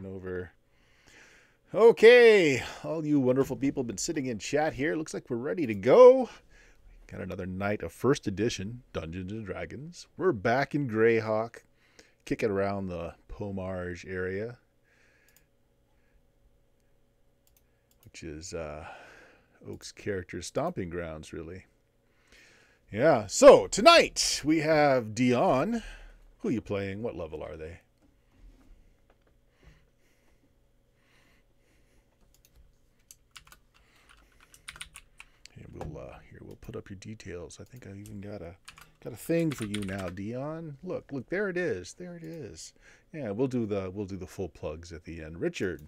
switching over. Okay, all you wonderful people have been sitting in chat here. Looks like we're ready to go. Got another night of first edition Dungeons and Dragons. We're back in Greyhawk, kicking around the Pomarge area, which is Oak's character's stomping grounds, really. Yeah, so tonight we have Dion. Who are you playing? What level are they? We'll put up your details. I think I even got a thing for you now, Dion. Look, there it is. There it is. Yeah, we'll do the full plugs at the end. Richard.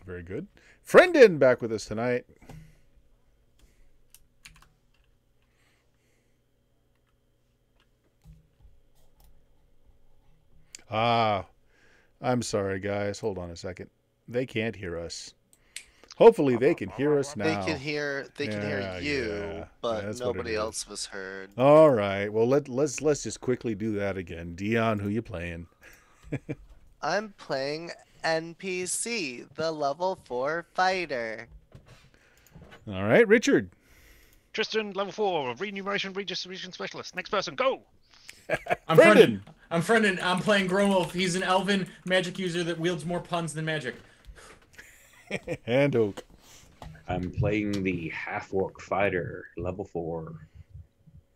Very good. Friendin back with us tonight. I'm sorry, guys. Hold on a second. They can't hear us. Hopefully they can hear us now. They can hear you, but nobody else was heard. All right. Well, let's just quickly do that again. Dion, who you playing? I'm playing NPC, the level 4 fighter. All right, Richard. Tristan, level 4, remuneration redistribution specialist. Next person, go. I'm Brendan. I'm playing Growolf. He's an elven magic user that wields more puns than magic. And Oak. I'm playing the half-orc fighter, level 4.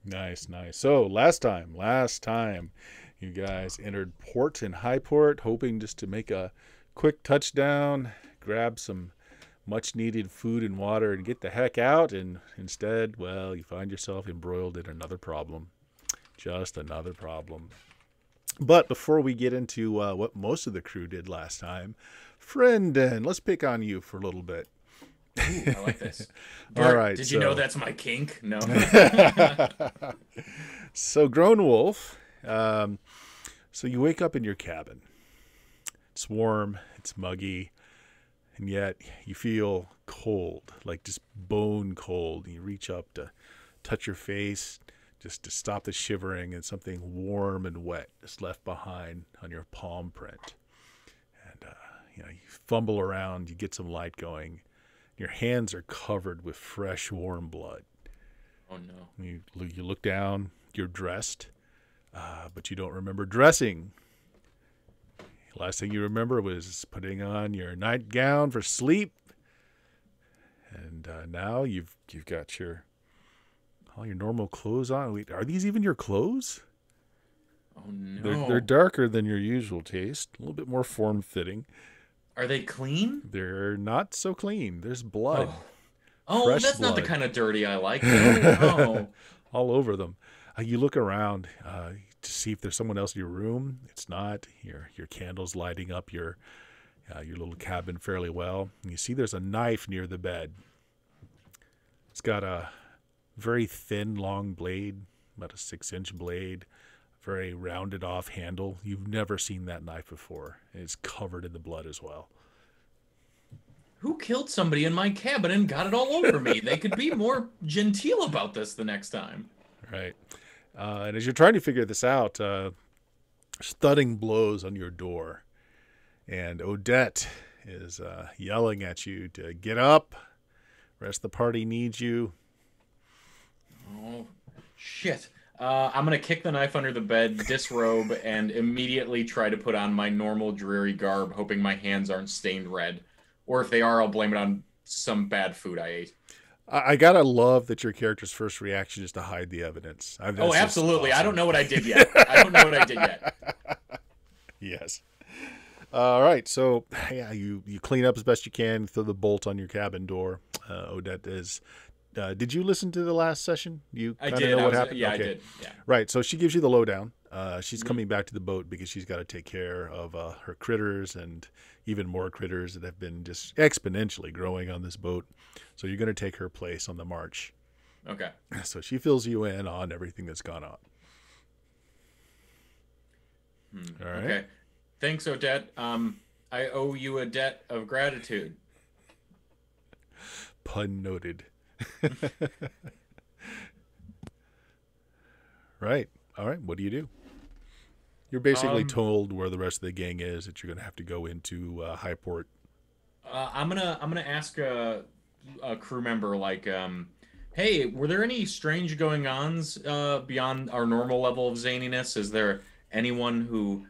Nice. So last time, you guys entered Port and Highport, hoping just to make a quick touchdown, grab some much-needed food and water, and get the heck out. And instead, well, you find yourself embroiled in another problem. Just another problem. But before we get into what most of the crew did last time, Friendin, let's pick on you for a little bit. Ooh, I like this. All right. Did you know that's my kink? No. So, Grown Wolf, so you wake up in your cabin. It's warm, it's muggy, and yet you feel cold, like just bone cold. You reach up to touch your face, just to stop the shivering, and something warm and wet is left behind on your palm print. And you fumble around, you get some light going. Your hands are covered with fresh, warm blood. Oh no! You look down. You're dressed, but you don't remember dressing. Last thing you remember was putting on your nightgown for sleep. And now you've got all your normal clothes on. Wait, are these even your clothes? Oh no. They're darker than your usual taste. A little bit more form-fitting. Are they clean? They're not so clean. There's blood. Oh, Fresh that's blood. not the kind of dirty I like. Oh. All over them. You look around to see if there's someone else in your room. It's not. Your candle's lighting up your little cabin fairly well. And you see there's a knife near the bed. It's got a very thin, long blade, about a 6-inch blade, very rounded off handle. You've never seen that knife before. It's covered in the blood as well. Who killed somebody in my cabin and got it all over me? They could be more genteel about this the next time. Right. And as you're trying to figure this out, thudding blows on your door. And Odette is yelling at you to get up. The rest of the party needs you. Oh, shit. I'm going to kick the knife under the bed, disrobe, and immediately try to put on my normal dreary garb, hoping my hands aren't stained red. Or if they are, I'll blame it on some bad food I ate. I gotta love that your character's first reaction is to hide the evidence. Oh, absolutely. Awesome. I don't know what I did yet. Yes. All right. So, yeah, you clean up as best you can, throw the bolt on your cabin door. Odette is... did you listen to the last session? I did. Know what happened? Yeah, okay. I did. Yeah. Right. So she gives you the lowdown. She's coming back to the boat because she's got to take care of her critters and even more critters that have been just exponentially growing on this boat. So you're going to take her place on the march. Okay. So she fills you in on everything that's gone on. All right. Okay. Thanks, Odette. I owe you a debt of gratitude. Pun noted. Right. All right. What do you do? You're basically told where the rest of the gang is, that you're going to have to go into Highport. I'm gonna ask a crew member like, hey, were there any strange going-ons beyond our normal level of zaniness? Is there anyone who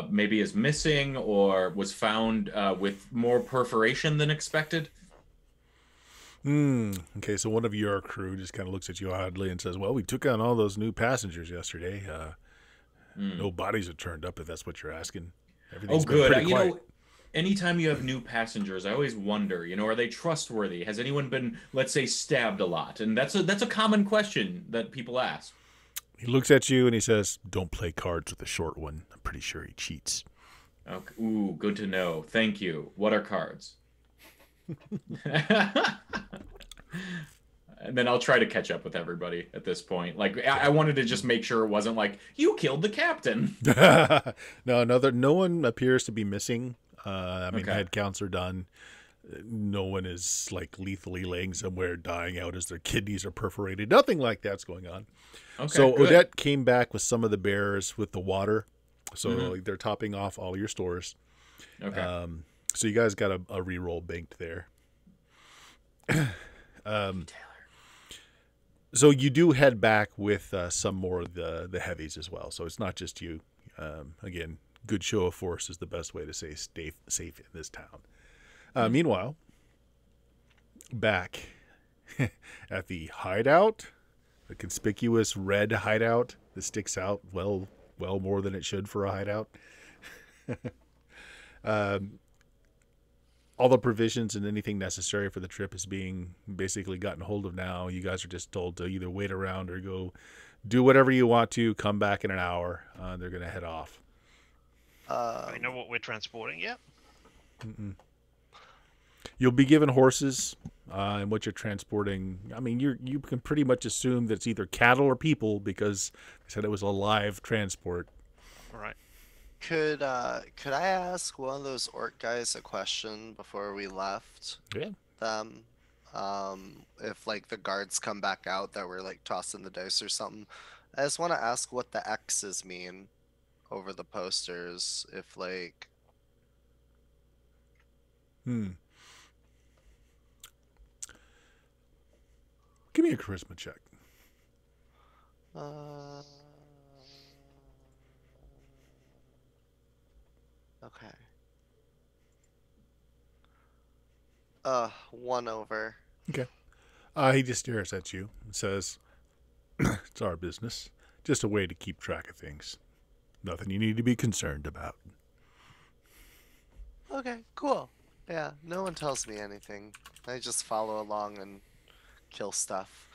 maybe is missing or was found with more perforation than expected? Okay, so one of your crew just kind of looks at you oddly and says, well, we took on all those new passengers yesterday. No bodies have turned up, if that's what you're asking. Everything's been good. pretty quiet. You know, anytime you have new passengers, I always wonder, are they trustworthy? Has anyone been, let's say, stabbed a lot? And that's a common question that people ask. He looks at you and he says, don't play cards with the short one. I'm pretty sure he cheats. Okay. Ooh, good to know. Thank you. What are cards? And then I'll try to catch up with everybody at this point. Like, I wanted to just make sure it wasn't like, you killed the captain. No one appears to be missing. Head counts are done. No one is like lethally laying somewhere dying out as their kidneys are perforated. Nothing like that's going on. Okay, so good. Odette came back with some of the bears with the water. So they're topping off all your stores. Okay. So you guys got a reroll banked there. So you do head back with some more of the heavies as well. So it's not just you. Again, good show of force is the best way to say stay safe in this town. Meanwhile, back at the hideout, the conspicuous red hideout that sticks out well more than it should for a hideout. All the provisions and anything necessary for the trip is being basically gotten hold of now. You guys are just told to either wait around or go do whatever you want to. Come back in an hour. They're going to head off. I know what we're transporting yet. You'll be given horses and what you're transporting. I mean, you can pretty much assume that it's either cattle or people because they said it was a live transport. All right. Could I ask one of those orc guys a question before we left? Yeah. Them, if like the guards come back out that were like tossing the dice or something, I just want to ask what the X's mean over the posters. If like, give me a charisma check. Okay. 1 over. Okay. He just stares at you and says, it's our business. Just a way to keep track of things. Nothing you need to be concerned about. Okay, cool. Yeah, no one tells me anything. I just follow along and kill stuff.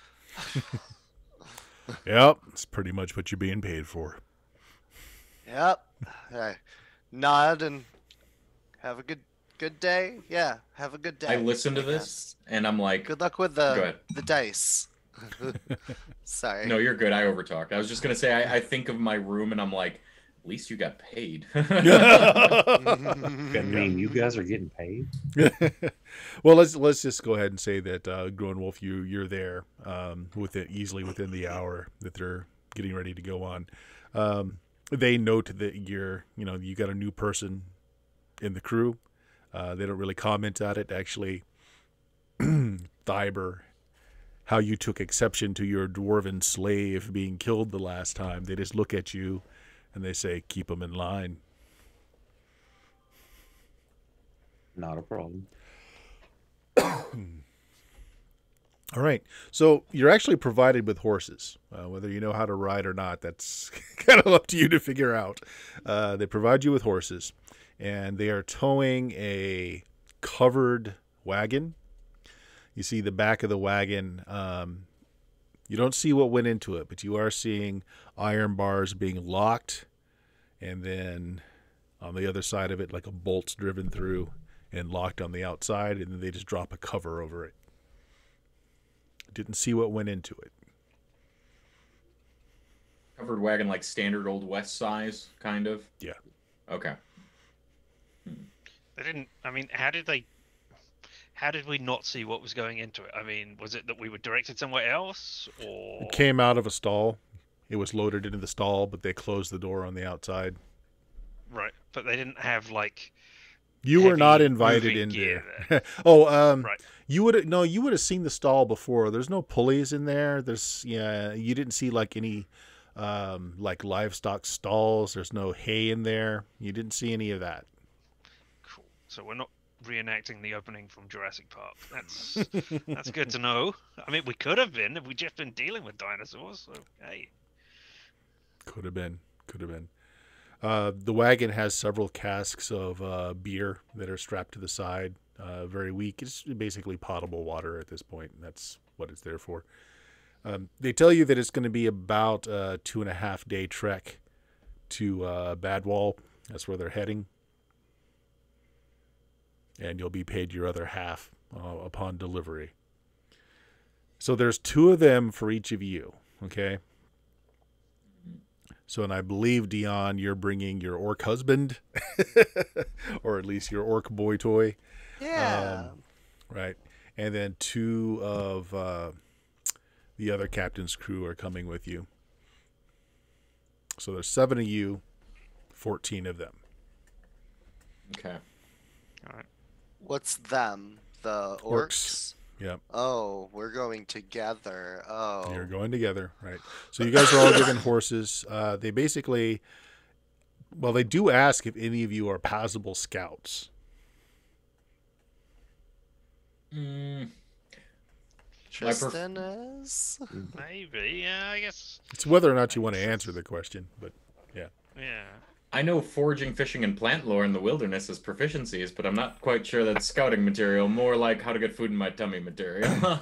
Yep, it's pretty much what you're being paid for. Yep. I nod and have a good day. Yeah, have a good day. I listen to this and I'm like, good luck with the dice. Sorry. No, you're good. I overtalked. I was just gonna say I think of my room and I'm like, at least you got paid. I mean, you guys are getting paid. Well, let's just go ahead and say that Grown Wolf, you're there easily within the hour that they're getting ready to go on. They note that you got a new person in the crew. They don't really comment on it. Actually, Thyber, how you took exception to your dwarven slave being killed the last time. They just look at you and they say, keep them in line. Not a problem. All right. So you're actually provided with horses. Whether you know how to ride or not, that's kind of up to you to figure out. They provide you with horses, and they are towing a covered wagon. You see the back of the wagon. You don't see what went into it, but you are seeing iron bars being locked, and then on the other side of it, like a bolt's driven through and locked on the outside, and then they just drop a cover over it. Didn't see what went into it. Covered wagon, like standard Old West size, kind of? Yeah. Okay. They didn't, I mean, how did they How did we not see what was going into it? I mean, was it that we were directed somewhere else, or It came out of a stall. It was loaded into the stall, but they closed the door on the outside. right? But they didn't have like You were not heavy invited moving in gear there. Oh, right? you would have seen the stall before. There's no pulleys in there. You didn't see like any like livestock stalls. There's no hay in there. You didn't see any of that. Cool. So we're not reenacting the opening from Jurassic Park. That's good to know. I mean, we could have been if we'd just been dealing with dinosaurs. So hey, Could have been. The wagon has several casks of beer that are strapped to the side. Very weak. It's basically potable water at this point. That's what it's there for. They tell you that it's going to be about a 2.5-day trek to Badwall. That's where they're heading. And you'll be paid your other half upon delivery. So there's 2 of them for each of you. Okay. So, and I believe, Dion, you're bringing your orc husband, or at least your orc boy toy. Yeah. Right. And then 2 of the other captain's crew are coming with you. So there's 7 of you, 14 of them. Okay. all right. What's them? The orcs? Yep. Oh, we're going together. Oh. You're going together, right? So you guys are all given horses. They basically, well, they do ask if any of you are passable scouts. Tristan is? Maybe. Yeah, I guess. It's whether or not you want to answer the question, but yeah. Yeah. I know foraging, fishing, and plant lore in the wilderness as proficiencies, but I'm not quite sure that's scouting material. More like how to get food in my tummy material.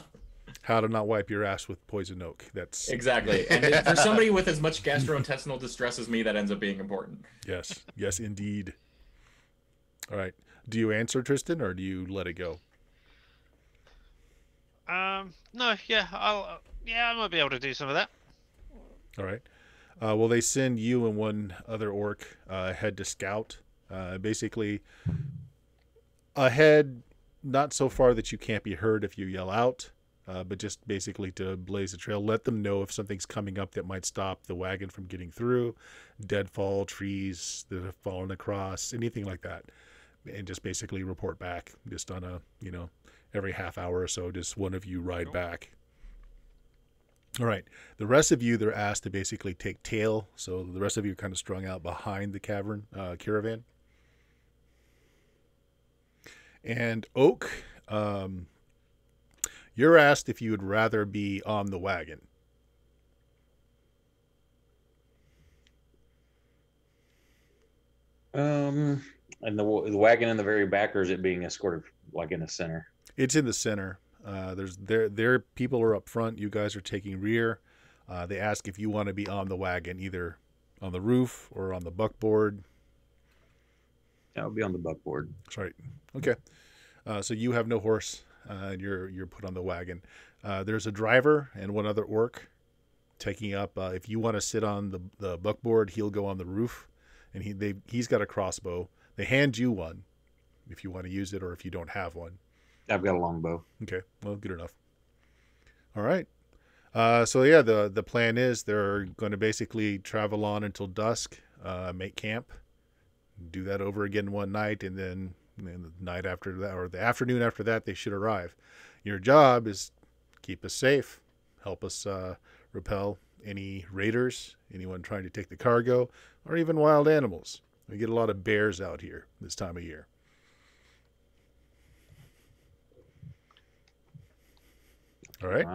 How to not wipe your ass with poison oak. That's Exactly. And for somebody with as much gastrointestinal distress as me, that ends up being important. yes, indeed. All right. Do you answer, Tristan, or do you let it go? No. Yeah. I might be able to do some of that. All right. Well, they send you and one other orc ahead to scout. Basically, ahead, not so far that you can't be heard if you yell out, but just basically to blaze a trail. Let them know if something's coming up that might stop the wagon from getting through, deadfall, trees that have fallen across, anything like that. And just basically report back just on a, every half hour or so, just one of you ride back. All right. The rest of you, they're asked to basically take tail. So the rest of you are kind of strung out behind the caravan. And Oak, you're asked if you would rather be on the wagon. And the wagon in the very back, or is it being escorted like in the center? It's in the center. Their people are up front. You guys are taking rear. They ask if you want to be on the wagon, either on the roof or on the buckboard. That would be on the buckboard. That's right. Okay. So you have no horse. You're put on the wagon. There's a driver and one other orc taking up. If you want to sit on the buckboard, he'll go on the roof, and he's got a crossbow. They hand you one if you want to use it, or if you don't have one. I've got a longbow. Okay, well, good enough. All right. So yeah, the plan is they're going to basically travel on until dusk, make camp, do that over again one night, and then the night after that, or the afternoon after that, they should arrive. Your job is keep us safe, help us repel any raiders, anyone trying to take the cargo, or even wild animals. We get a lot of bears out here this time of year. All right.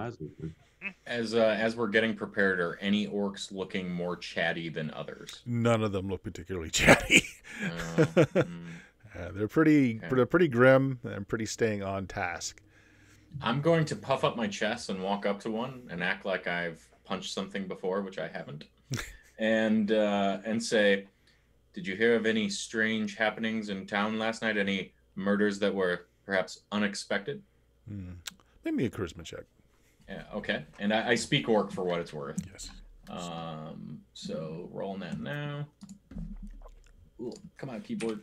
As we're getting prepared, are any orcs looking more chatty than others? None of them look particularly chatty. They're Okay. pretty grim and pretty staying on task. I'm going to puff up my chest and walk up to one and act like I've punched something before, which I haven't, and say, "Did you hear of any strange happenings in town last night? Any murders that were perhaps unexpected?" Make me a charisma check. Yeah, okay. And I speak orc for what it's worth. Yes. So rolling that now. Ooh, come on, keyboard.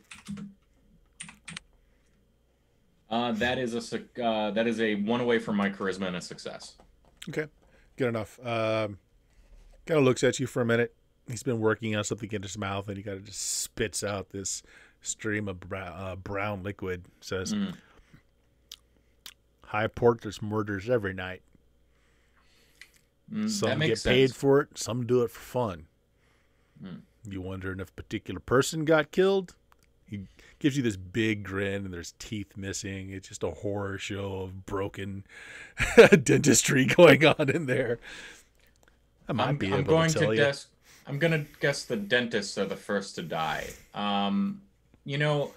That is a 1 away from my charisma and a success. Okay, good enough. Kind of looks at you for a minute. He's been working on something in his mouth, and he kind of just spits out this stream of brown liquid. Says, "High port, there's murders every night. That Some makes get paid sense. for it. Some do it for fun. You wondering if a particular person got killed?" He gives you this big grin, and there's teeth missing. It's just a horror show of broken dentistry going on in there. I might be able to tell you. I'm going to guess the dentists are the first to die. No,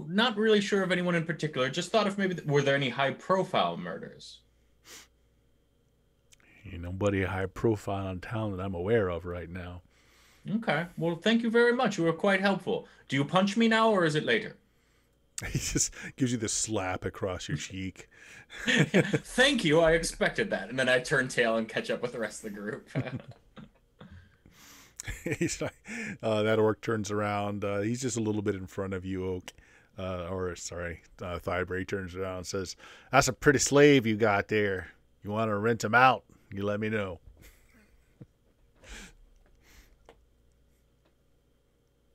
not really sure of anyone in particular. Just thought if maybe were there any high-profile murders? Ain't nobody high profile in town that I'm aware of right now. Okay. Well, thank you very much. You were quite helpful. Do you punch me now, or is it later? He just gives you this slap across your cheek. Thank you. I expected that. And then I turn tail and catch up with the rest of the group. He's like, that orc turns around. He's just a little bit in front of you, Oak. Thybray turns around and says, "That's a pretty slave you got there. You want to rent him out? You let me know."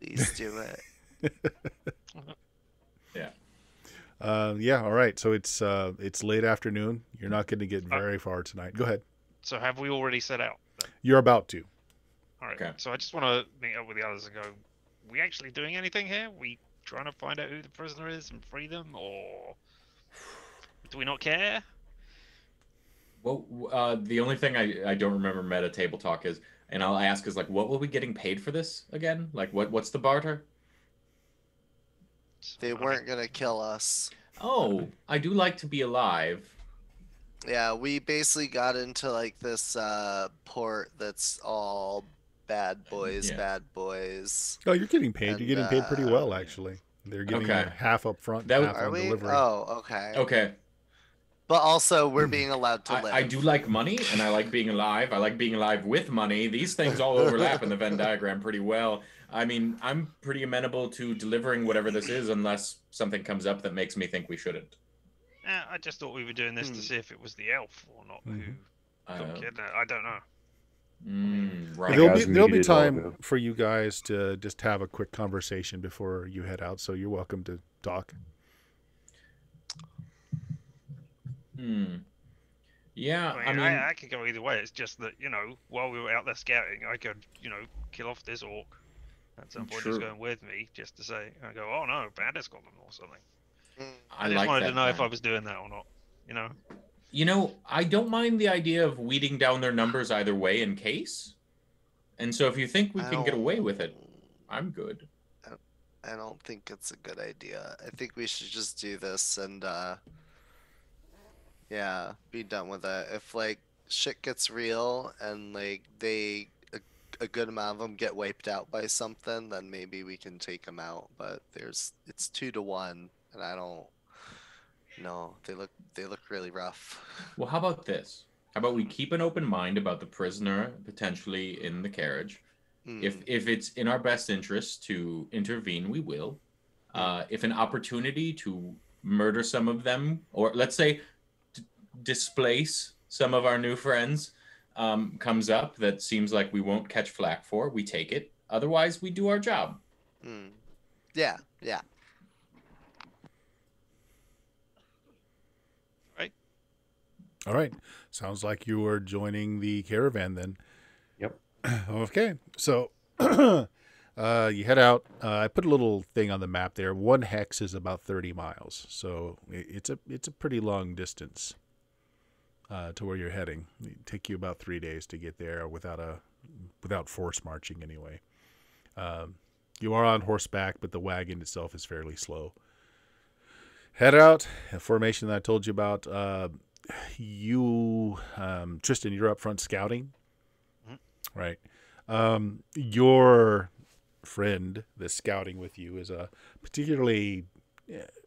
Please do it. Yeah. Yeah, all right. So it's late afternoon. You're not going to get very far tonight. Go ahead. So have we already set out? Then? You're about to. All right. Okay. So I just want to meet up with the others and go, we actually doing anything here? We trying to find out who the prisoner is and free them, or do we not care? Well, the only thing I don't remember meta table talk is, and I'll ask is like, what will we getting paid for this again? Like, what's the barter? They weren't gonna kill us. Oh, I do like to be alive. Yeah, we basically got into like this port that's all bad boys, Yeah. bad boys. Oh, you're getting paid. And, you're getting paid pretty well, actually. They're giving Okay. you half up front, That half Are on we? delivery. Oh, okay. Okay. But also, we're being allowed to live. I do like money, and I like being alive. I like being alive with money. These things all overlap in the Venn diagram pretty well. I mean, I'm pretty amenable to delivering whatever this is, unless something comes up that makes me think we shouldn't. I just thought we were doing this to see if it was the elf or not who I got don't- kidnapped. I don't know. Right. There'll be muted time logo. for you guys to just have a quick conversation before you head out. So you're welcome to talk. Yeah, I mean, I could go either way. It's just that, while we were out there scouting, I could, kill off this orc at some point. He's True. going with me just to say, I go, oh no, bandits got them or something. I I just like wanted that to know if I plan. was doing that or not. I don't mind the idea of weeding down their numbers either way in case. And so if you think we can get away with it, I'm good. I don't think it's a good idea. I think we should just do this and yeah, be done with it. If like shit gets real and like a good amount of them get wiped out by something, then maybe we can take them out. But it's 2-1, and I don't. No, they look really rough. Well, how about this? How about we keep an open mind about the prisoner potentially in the carriage? If it's in our best interest to intervene, we will. If an opportunity to murder some of them, or let's say displace some of our new friends, comes up that seems like we won't catch flack for, we take it. Otherwise, we do our job. Yeah. All right. Sounds like you are joining the caravan then. Yep. Okay. So you head out. I put a little thing on the map there. 1 hex is about 30 miles. So it's a pretty long distance to where you're heading. It'd take you about 3 days to get there without force marching anyway. You are on horseback, but the wagon itself is fairly slow. Head out. A formation that I told you about. Tristan, you're up front scouting, right? Your friend that's scouting with you is a particularly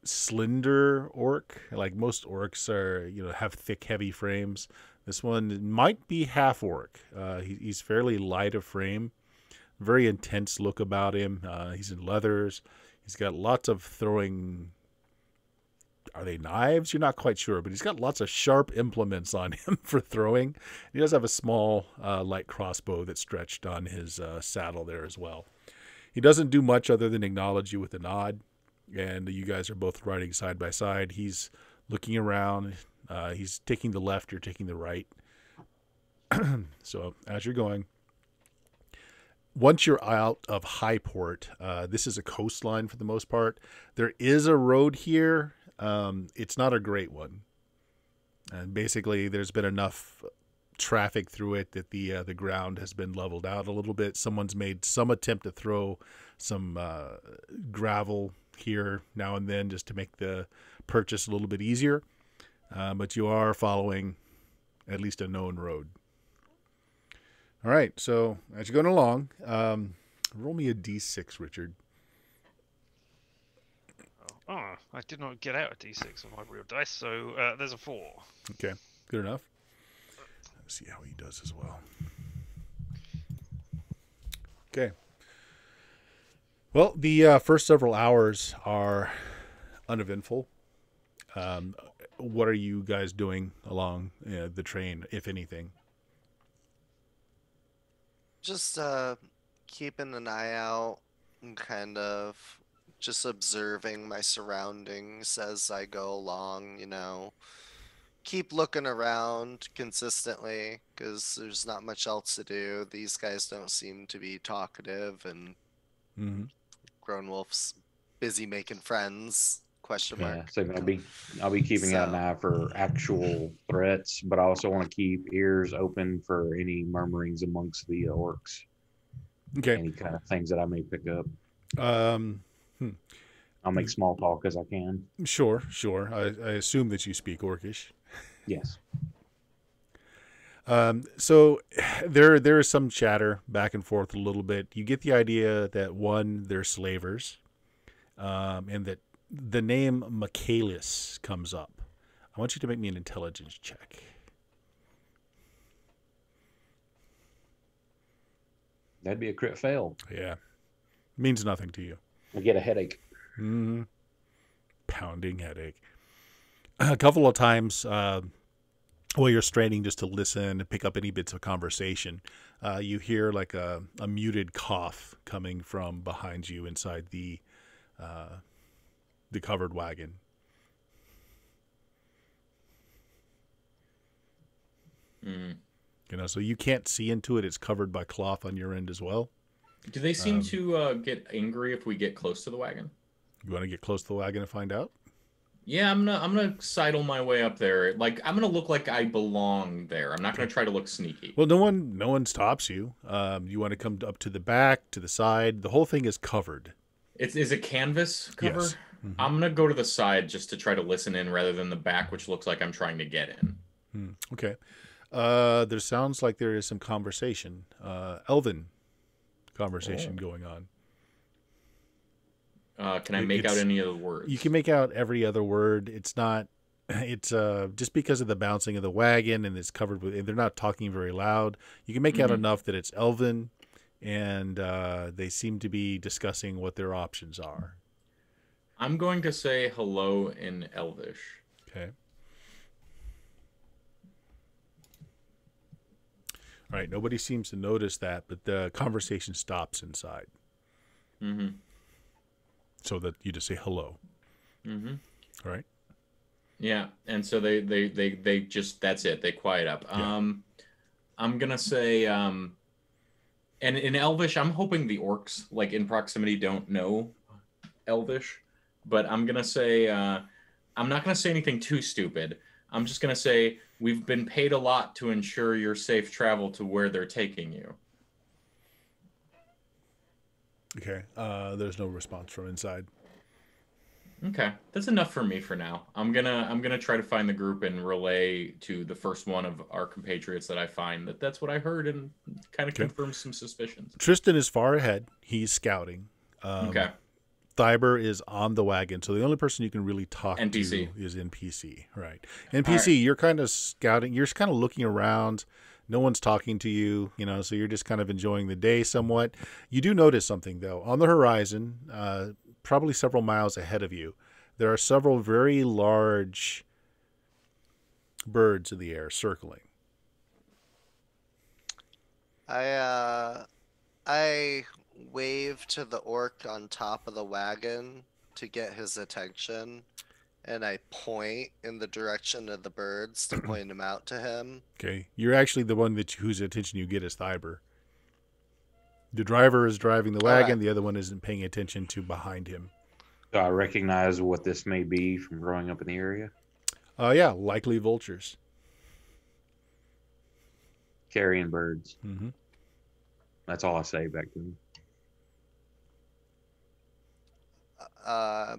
slender orc. Like most orcs are, have thick, heavy frames. This one might be half orc. He's fairly light of frame, very intense look about him. He's in leathers. He's got lots of throwing are they knives? You're not quite sure, but he's got lots of sharp implements on him for throwing. He does have a small light crossbow that's stretched on his saddle there as well. He doesn't do much other than acknowledge you with a nod, and you guys are both riding side by side. He's looking around. He's taking the left, you're taking the right. So as you're going, once you're out of Highport, this is a coastline for the most part. There is a road here. It's not a great one. And basically, there's been enough traffic through it that the ground has been leveled out a little bit. Someone's made some attempt to throw some gravel here now and then just to make the purchase a little bit easier. But you are following at least a known road. All right, so as you're going along, roll me a d6, Richard. Oh, I did not get out a d6 on my real dice, so there's a 4. Okay, good enough. Let's see how he does as well. Okay. Well, the first several hours are uneventful. What are you guys doing along the train, if anything? Just keeping an eye out and kind of just observing my surroundings as I go along, you know. Keep looking around consistently because there's not much else to do. These guys don't seem to be talkative, and Grown Wolf's busy making friends. Question mark. Yeah, so I'll be keeping out an eye for actual threats, but I also want to keep ears open for any murmurings amongst the orcs. Okay. Any kind of things that I may pick up. I'll make small talk as I can. Sure. I assume that you speak Orcish. Yes. So there is some chatter back and forth a little bit. You get the idea that one, they're slavers, and that the name Michaelis comes up. I want you to make me an intelligence check. That'd be a crit fail. Yeah. Means nothing to you. I get a headache. Pounding headache. A couple of times while you're straining just to listen and pick up any bits of conversation, you hear like a muted cough coming from behind you inside the covered wagon. You know, so you can't see into it. It's covered by cloth on your end as well. Do they seem to get angry if we get close to the wagon? You want to get close to the wagon and find out? Yeah, I'm gonna sidle my way up there. Like, I'm gonna look like I belong there. I'm not gonna try to look sneaky. Well, no one stops you. You want to come up to the back, to the side. The whole thing is covered. Is it canvas cover? Yes. I'm gonna go to the side just to try to listen in rather than the back, which looks like I'm trying to get in. Okay. There sounds like there is some conversation. Elven conversation going on. Can I make out any of the words? You can make out every other word. It's just because of the bouncing of the wagon and it's covered with, and they're not talking very loud. You can make out enough that it's Elven, and they seem to be discussing what their options are. I'm going to say hello in Elvish. Okay. All right. Nobody seems to notice that, but the conversation stops inside. So that you just say hello. All right. Yeah, and so they just, that's it. They quiet up. Yeah. I'm gonna say, and in Elvish, I'm hoping the orcs like in proximity don't know Elvish, but I'm gonna say, I'm not gonna say anything too stupid. I'm just gonna say we've been paid a lot to ensure your safe travel to where they're taking you. Okay. There's no response from inside. Okay, that's enough for me for now. I'm gonna try to find the group and relay to the first one of our compatriots that I find that's what I heard and kind of confirms some suspicions. Tristan is far ahead. He's scouting. Okay. Thyber is on the wagon, so the only person you can really talk NPC. to is NPC. Right. NPC, you're kind of scouting. You're kind of looking around. No one's talking to you, so you're just kind of enjoying the day somewhat. You do notice something, though. On the horizon, probably several miles ahead of you, there are several very large birds in the air circling. I wave to the orc on top of the wagon to get his attention, and I point in the direction of the birds to point them out to him. Okay, you're actually the one whose attention you get is Thyber. The driver is driving the wagon. Okay. The other one isn't paying attention to behind him. Do I recognize what this may be from growing up in the area? Yeah, likely vultures. Carrion birds. Mm-hmm. That's all I say back to him. I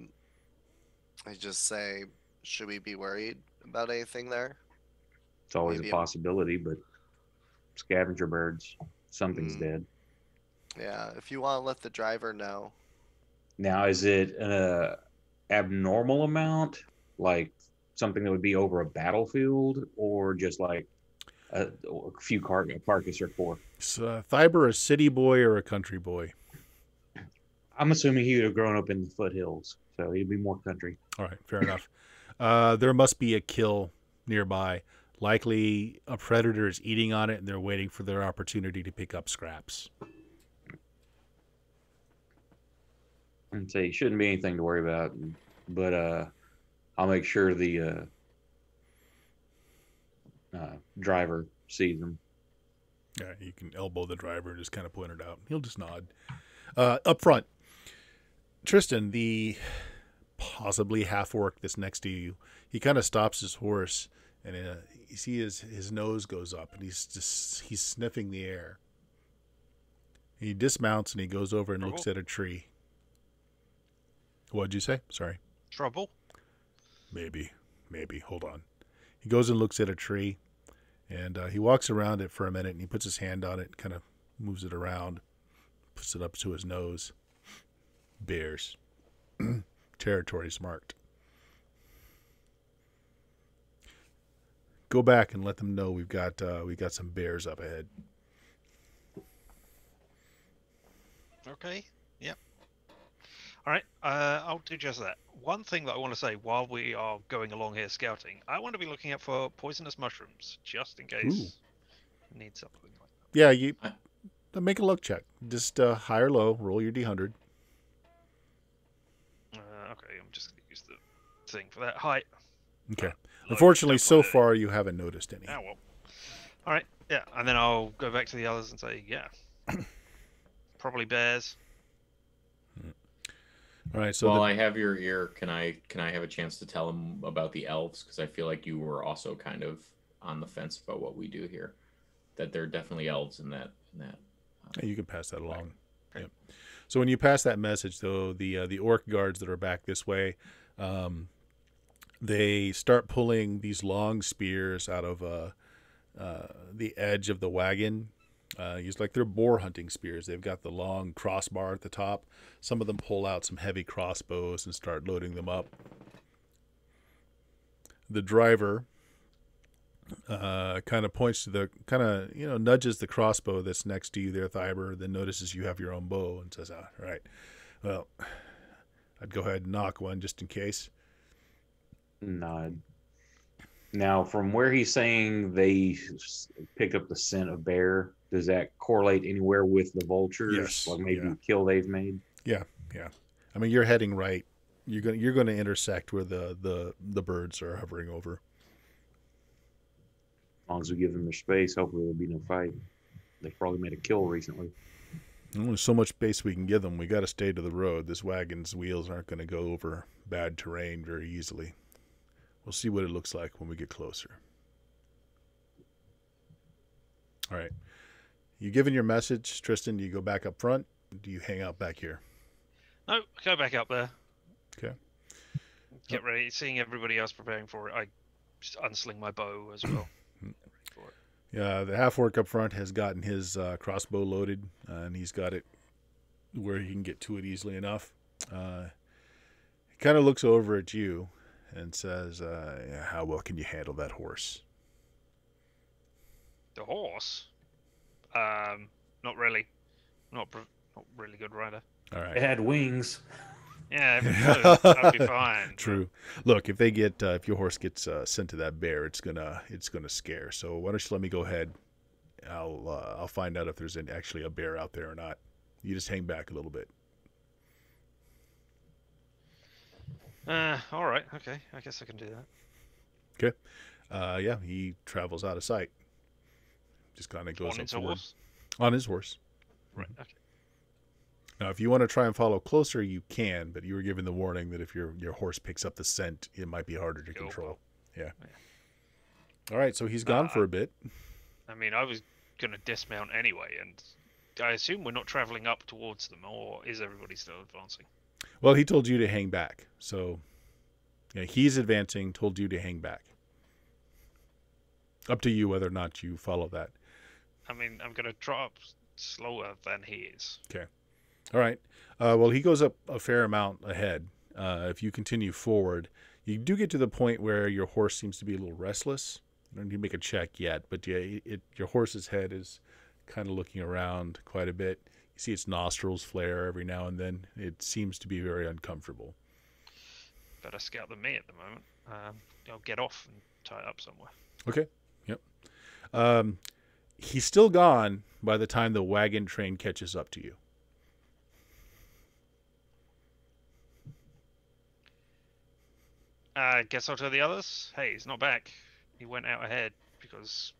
just say, should we be worried about anything there? It's always Maybe a possibility, but scavenger birds, something's dead. Yeah, if you want to let the driver know. Now, is it an abnormal amount, like something that would be over a battlefield, or just like a few carcass or four? So, Thyber a city boy or a country boy? I'm assuming he would have grown up in the foothills, so he'd be more country. All right, fair enough. There must be a kill nearby. Likely a predator is eating on it, and they're waiting for their opportunity to pick up scraps. And say shouldn't be anything to worry about, but I'll make sure the driver sees him. Yeah, you can elbow the driver and just kind of point it out. He'll just nod. Up front, Tristan, the possibly half-orc that's next to you, he kind of stops his horse, and you see his nose goes up, and he's sniffing the air. He dismounts, and he goes over and looks at a tree. What'd you say? Sorry. Trouble? Maybe. Hold on. He goes and looks at a tree, and he walks around it for a minute, and he puts his hand on it and kind of moves it around, puts it up to his nose. Bears. Territory's marked. Go back and let them know we got some bears up ahead. Okay. Yep. All right. I'll do just that. One thing that I want to say while we are going along here scouting, I want to be looking out for poisonous mushrooms, just in case we need something like that. Yeah, you make a luck check. Just high or low. Roll your D100. Okay, I'm just going to use the thing for that. High. Okay. Unfortunately, so far you haven't noticed any. Oh, well. All right. Yeah, and then I'll go back to the others and say, yeah, probably bears. All right. So while I have your ear, can I have a chance to tell him about the elves? Because I feel like you were also kind of on the fence about what we do here. That there are definitely elves in that. You can pass that along. Yep. So when you pass that message, though, the orc guards that are back this way, they start pulling these long spears out of the edge of the wagon. Use like they're boar hunting spears. They've got the long crossbar at the top. Some of them pull out some heavy crossbows and start loading them up. The driver kind of points to nudges the crossbow that's next to you there, Thyber, then notices you have your own bow and says, all right, well, I'd go ahead and knock one just in case. Nod. Now, from where he's saying they picked up the scent of bear, does that correlate anywhere with the vultures? Yes. Like maybe a kill they've made? Yeah. I mean, you're heading right. You're going to intersect where the birds are hovering over. As long as we give them their space, hopefully there'll be no fight. They've probably made a kill recently. Only so much space we can give them. We got to stay to the road. This wagon's wheels aren't going to go over bad terrain very easily. We'll see what it looks like when we get closer. All right. You given your message, Tristan? Do you go back up front? Do you hang out back here? No, go back up there. Okay. Get ready. Seeing everybody else preparing for it, I just unsling my bow as well. Yeah, the half-orc up front has gotten his crossbow loaded, and he's got it where he can get to it easily enough. He kind of looks over at you and says, how well can you handle that horse? The horse? Not really. Not really good rider. All right. It had wings. Yeah, if it floats, I'll be fine. True. Look, if they get if your horse gets sent to that bear, it's gonna scare. So why don't you let me go ahead? I'll find out if there's actually a bear out there or not. You just hang back a little bit. All right. Okay. I guess I can do that. Okay. Yeah, he travels out of sight. Just kind of goes On up his forward. horse. On his horse. Right. Okay. Now, if you want to try and follow closer, you can, but you were given the warning that if your horse picks up the scent, it might be harder to control. Yeah. All right, so he's gone for a bit. I mean, I was going to dismount anyway, and I assume we're not traveling up towards them, or is everybody still advancing? Well, he told you to hang back. So yeah, he's advancing, told you to hang back. Up to you whether or not you follow that. I mean, I'm going to trot up slower than he is. Okay. All right. Well, he goes up a fair amount ahead. If you continue forward, you do get to the point where your horse seems to be a little restless. You don't need to make a check yet, but yeah, your horse's head is kind of looking around quite a bit. You see its nostrils flare every now and then. It seems to be very uncomfortable. Better scout than me at the moment. I'll get off and tie it up somewhere. Okay. Yep. He's still gone by the time the wagon train catches up to you. Guess I'll tell the others. Hey, he's not back. He went out ahead because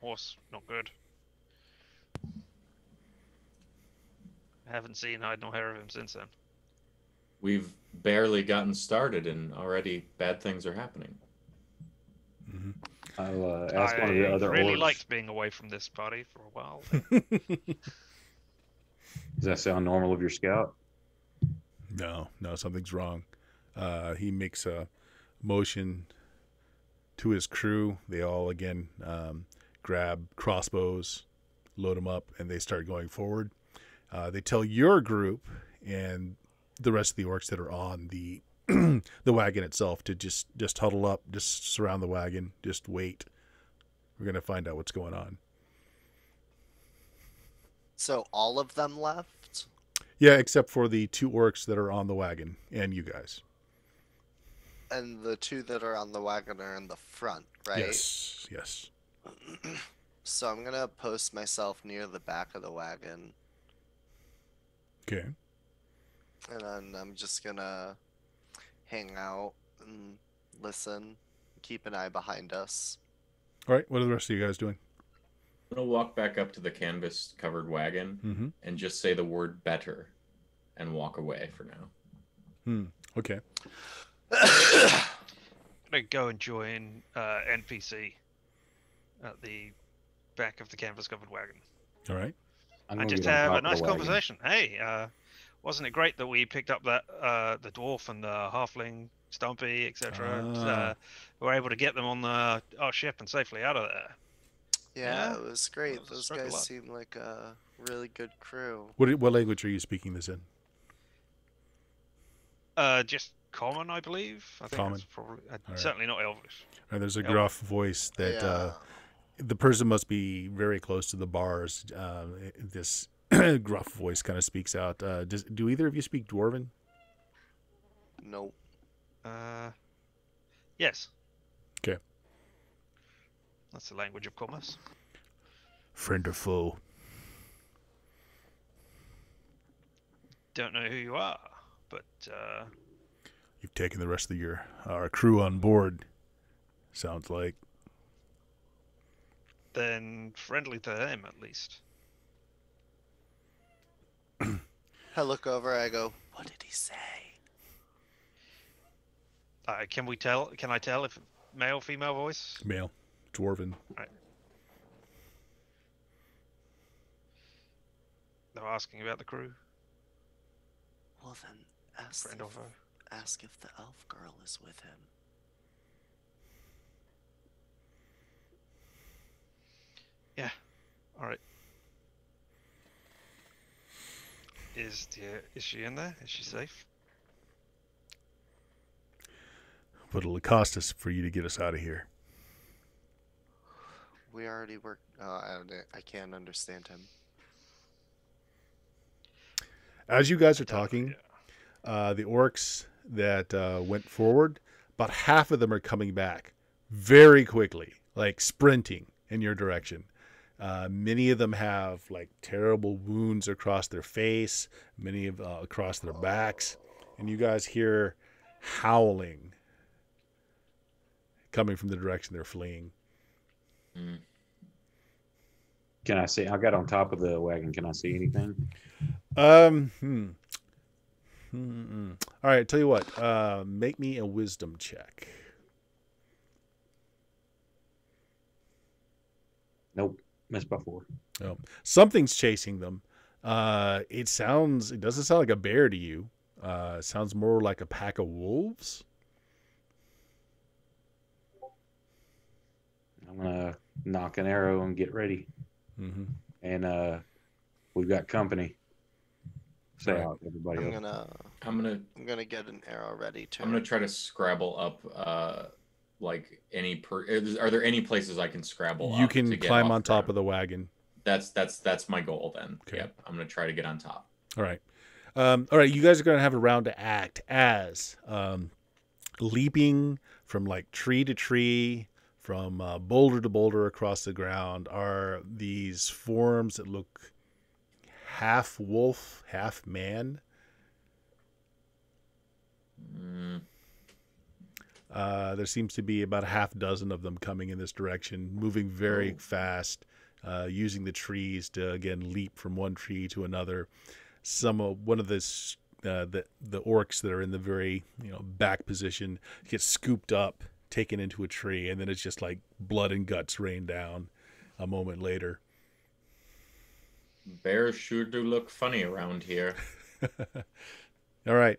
horse not good. I haven't seen hide nor hair of him since then. We've barely gotten started, and already bad things are happening. Mm-hmm. I'll ask one of the other really orcs. liked being away from this party for a while. Does that sound normal of your scout? No, something's wrong. He makes a motion to his crew. They all, again, grab crossbows, load them up, and they start going forward. They tell your group and the rest of the orcs that are on the the wagon itself to just huddle up, just surround the wagon, just wait. We're going to find out what's going on. So all of them left? Yeah, except for the two orcs that are on the wagon and you guys. And the two that are on the wagon are in the front, right? Yes. So I'm gonna post myself near the back of the wagon, Okay. and then I'm just gonna hang out and listen, keep an eye behind us. All right, what are the rest of you guys doing? I'm gonna walk back up to the canvas-covered wagon Mm-hmm. and just say the word "better" and walk away for now. Okay. I'm gonna go and join NPC at the back of the canvas-covered wagon. All right. I'm I gonna just get on have top a of the nice wagon. conversation. Hey, wasn't it great that we picked up that the dwarf and the halfling, Stumpy, etc. Ah. We were able to get them on our ship and safely out of there. Yeah, Yeah, it was great. that was a Those stroke of guys luck. seem like a really good crew. What language are you speaking this in? Just common, I believe. I think Common. that's probably right. certainly not Elvish. And there's a Yeah. gruff voice that Yeah. the person must be very close to the bars. This gruff voice kind of speaks out. Do either of you speak Dwarven? Nope. Yes. Okay. That's the language of commerce. Friend or foe? Don't know who you are, but You've taken the rest of our crew on board. Sounds like. then friendly to them at least. I look over, I go, what did he say? Can I tell if male, female voice? Male. Dwarven. They're asking about the crew. Well then, Friend or foe? ask if the elf girl is with him. Yeah. All right. Is she in there? Is she safe? But it'll cost us for you to get us out of here. We already worked. I can't understand him. As you guys are Don't know talking, the orcs that went forward, about half of them are coming back very quickly, like sprinting in your direction. Many of them have like terrible wounds across their face, many of across their backs, and you guys hear howling coming from the direction they're fleeing. Can I see? I got on top of the wagon. Can I see anything? All right, tell you what. Make me a wisdom check. Nope. Missed by 4. Oh, something's chasing them. It doesn't sound like a bear to you. It sounds more like a pack of wolves. I'm gonna knock an arrow and get ready. Mm-hmm. And we've got company. Say Right. out, everybody. I'm gonna get an arrow ready too. I'm gonna try to scrabble up like are there any places I can scrabble up? You can to get climb off on top ground? of the wagon. That's my goal then. Okay. Yep. I'm gonna try to get on top. All right. All right. You guys are going to have a round to act as leaping from like tree to tree, from boulder to boulder across the ground are these forms that look half wolf, half man. There seems to be about a half dozen of them coming in this direction, moving very fast, using the trees to again leap from one tree to another. One of the orcs that are in the very back position gets scooped up, taken into a tree, and then it's just like blood and guts rain down a moment later. Bears sure do look funny around here. All right.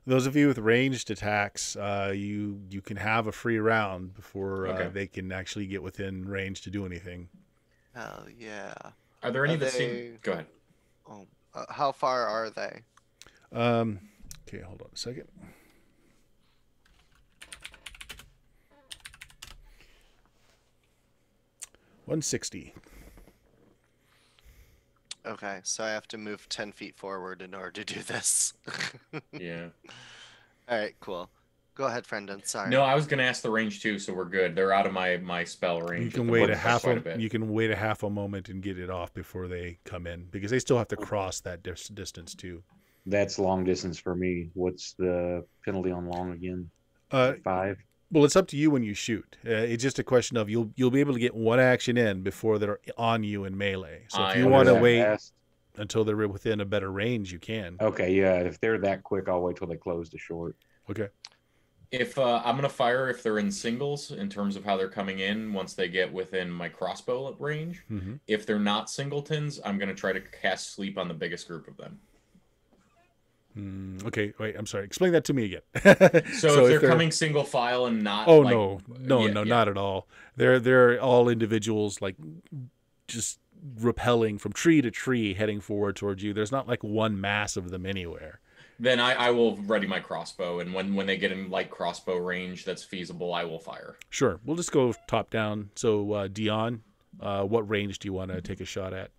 Those of you with ranged attacks, you can have a free round before they can actually get within range to do anything. Hell yeah. Are there any that seem... Go ahead. Oh, how far are they? Okay, hold on a second. $160. Okay, so I have to move 10 feet forward in order to do this. Yeah. All right, cool. Go ahead, Brendan. Sorry. No, I was gonna ask the range too, so we're good. They're out of my spell range. You can wait a half a moment and get it off before they come in, because they still have to cross that distance too. That's long distance for me. What's the penalty on long again? 5. Well, it's up to you when you shoot. It's just a question of you'll be able to get one action in before they're on you in melee. So if you want to wait until they're within a better range, you can. Okay, yeah. If they're that quick, I'll wait till they close the short. Okay. If I'm gonna fire if they're in singles in terms of how they're coming in once they get within my crossbow range. Mm-hmm. If they're not singletons, I'm gonna try to cast sleep on the biggest group of them. Okay, wait. I'm sorry. Explain that to me again. So if they're coming single file and not. Oh like, no, not at all. They're all individuals, like just rappelling from tree to tree, heading forward towards you. There's not like one mass of them anywhere. Then I will ready my crossbow, and when they get in light crossbow range that's feasible, I will fire. Sure. We'll just go top down. So Dion, what range do you want to take a shot at?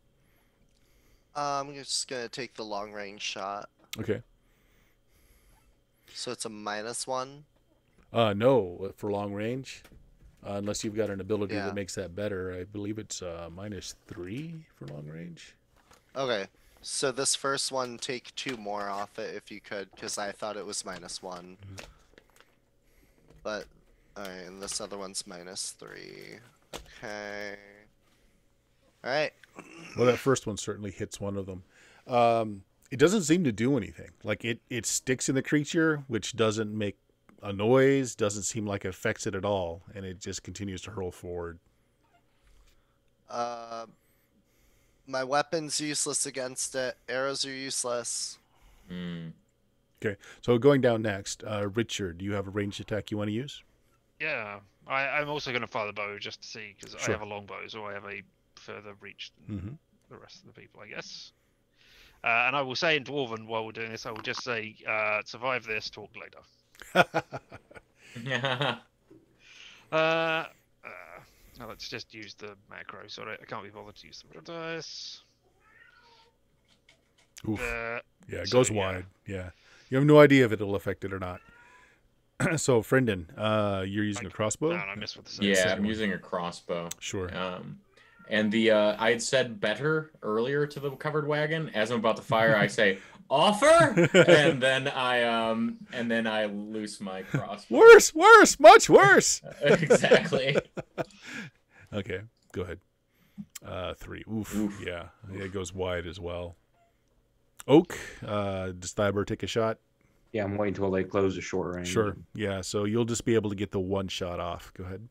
I'm just gonna take the long range shot. Okay. So it's a -1? No, for long range. Unless you've got an ability that makes that better. I believe it's -3 for long range. Okay. So this first one, take 2 more off it if you could, because I thought it was -1. But, alright, and this other one's -3. Okay. Alright. Well, that first one certainly hits one of them. It doesn't seem to do anything. Like it sticks in the creature, which doesn't make a noise, doesn't seem like it affects it at all, and it just continues to hurl forward. My weapon's useless against it. Arrows are useless. Okay, so going down next, Richard, do you have a ranged attack you want to use? Yeah, I'm also going to fire the bow just to see, because Sure. I have a long bow, so I have a further reach than the rest of the people, I guess. And I will say in Dwarven, while we're doing this, I will just say, survive this, talk later. Now let's just use the macro. Sorry, I can't be bothered to use the dice. Oof. Yeah, it goes wide. Yeah. You have no idea if it'll affect it or not. So, Friendon, you're using a crossbow? No, I missed what the second. Yeah, I'm using a crossbow. Sure. And I had said better earlier to the covered wagon. As I'm about to fire, I say offer, and then I loose my crossbow. Worse, much worse. Exactly. Okay, go ahead. 3. Oof. Yeah, it goes wide as well. Oak, does Thybur take a shot? Yeah, I'm waiting until they close the short range. Sure. Yeah, so you'll just be able to get the one shot off. Go ahead.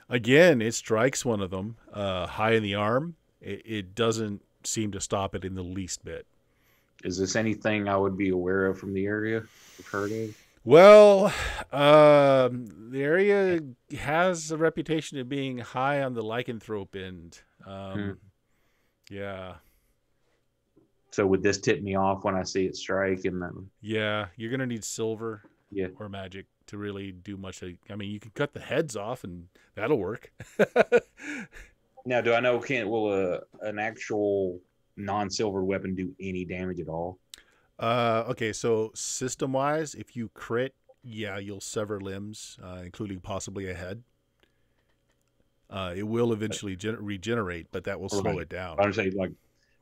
Again, it strikes one of them high in the arm. It doesn't seem to stop it in the least bit. Is this anything I would be aware of from the area? I've heard of? Well, the area has a reputation of being high on the lycanthrope end. Yeah. So would this tip me off when I see it strike? And then Yeah, you're going to need silver yeah, or magic to really do much. I mean, you can cut the heads off and that'll work. now do I know will an actual non-silver weapon do any damage at all? Okay, so system-wise, if you crit, yeah, you'll sever limbs, including possibly a head. It will eventually regenerate, but that will slow it down. I'm saying, like,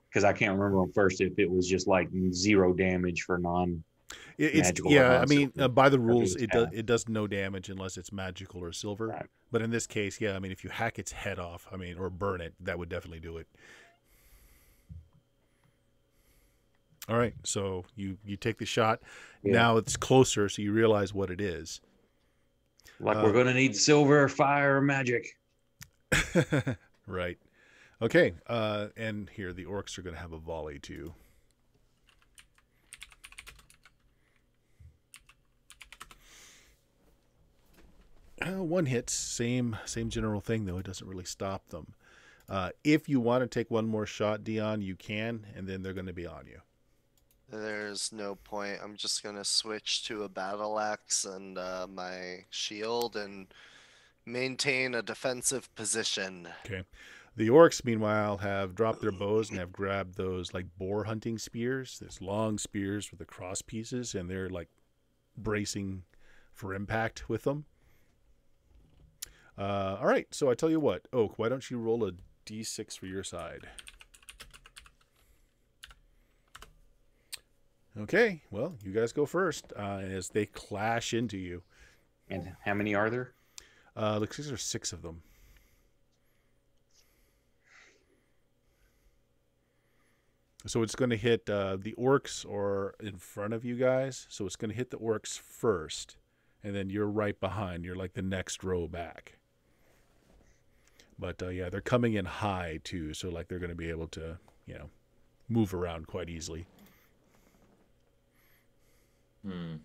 because I can't remember on first if it was just like 0 damage for non-magical. Yeah, I mean, by the rules, it does no damage unless it's magical or silver. Right. But in this case, yeah, I mean, if you hack its head off, I mean, or burn it, that would definitely do it. All right, so you take the shot. Yeah. Now it's closer, so you realize what it is. Like we're going to need silver, fire, magic. Right. Okay, and here the orcs are going to have a volley too. One hits, same general thing though. It doesn't really stop them. If you want to take one more shot, Dion, you can, and then they're going to be on you. There's no point. I'm just gonna switch to a battle axe and my shield and maintain a defensive position. Okay. The orcs, meanwhile, have dropped their bows and have grabbed those like boar hunting spears, these long spears with the cross pieces, and they're like bracing for impact with them. All right, so I tell you what, Oak, why don't you roll a d6 for your side? Okay, well, you guys go first as they clash into you. And how many are there? Looks like there's 6 of them. So it's going to hit the orcs or in front of you guys. So it's going to hit the orcs first, and then you're right behind. You're like the next row back. But yeah, they're coming in high too, so like they're going to be able to, move around quite easily. Okay.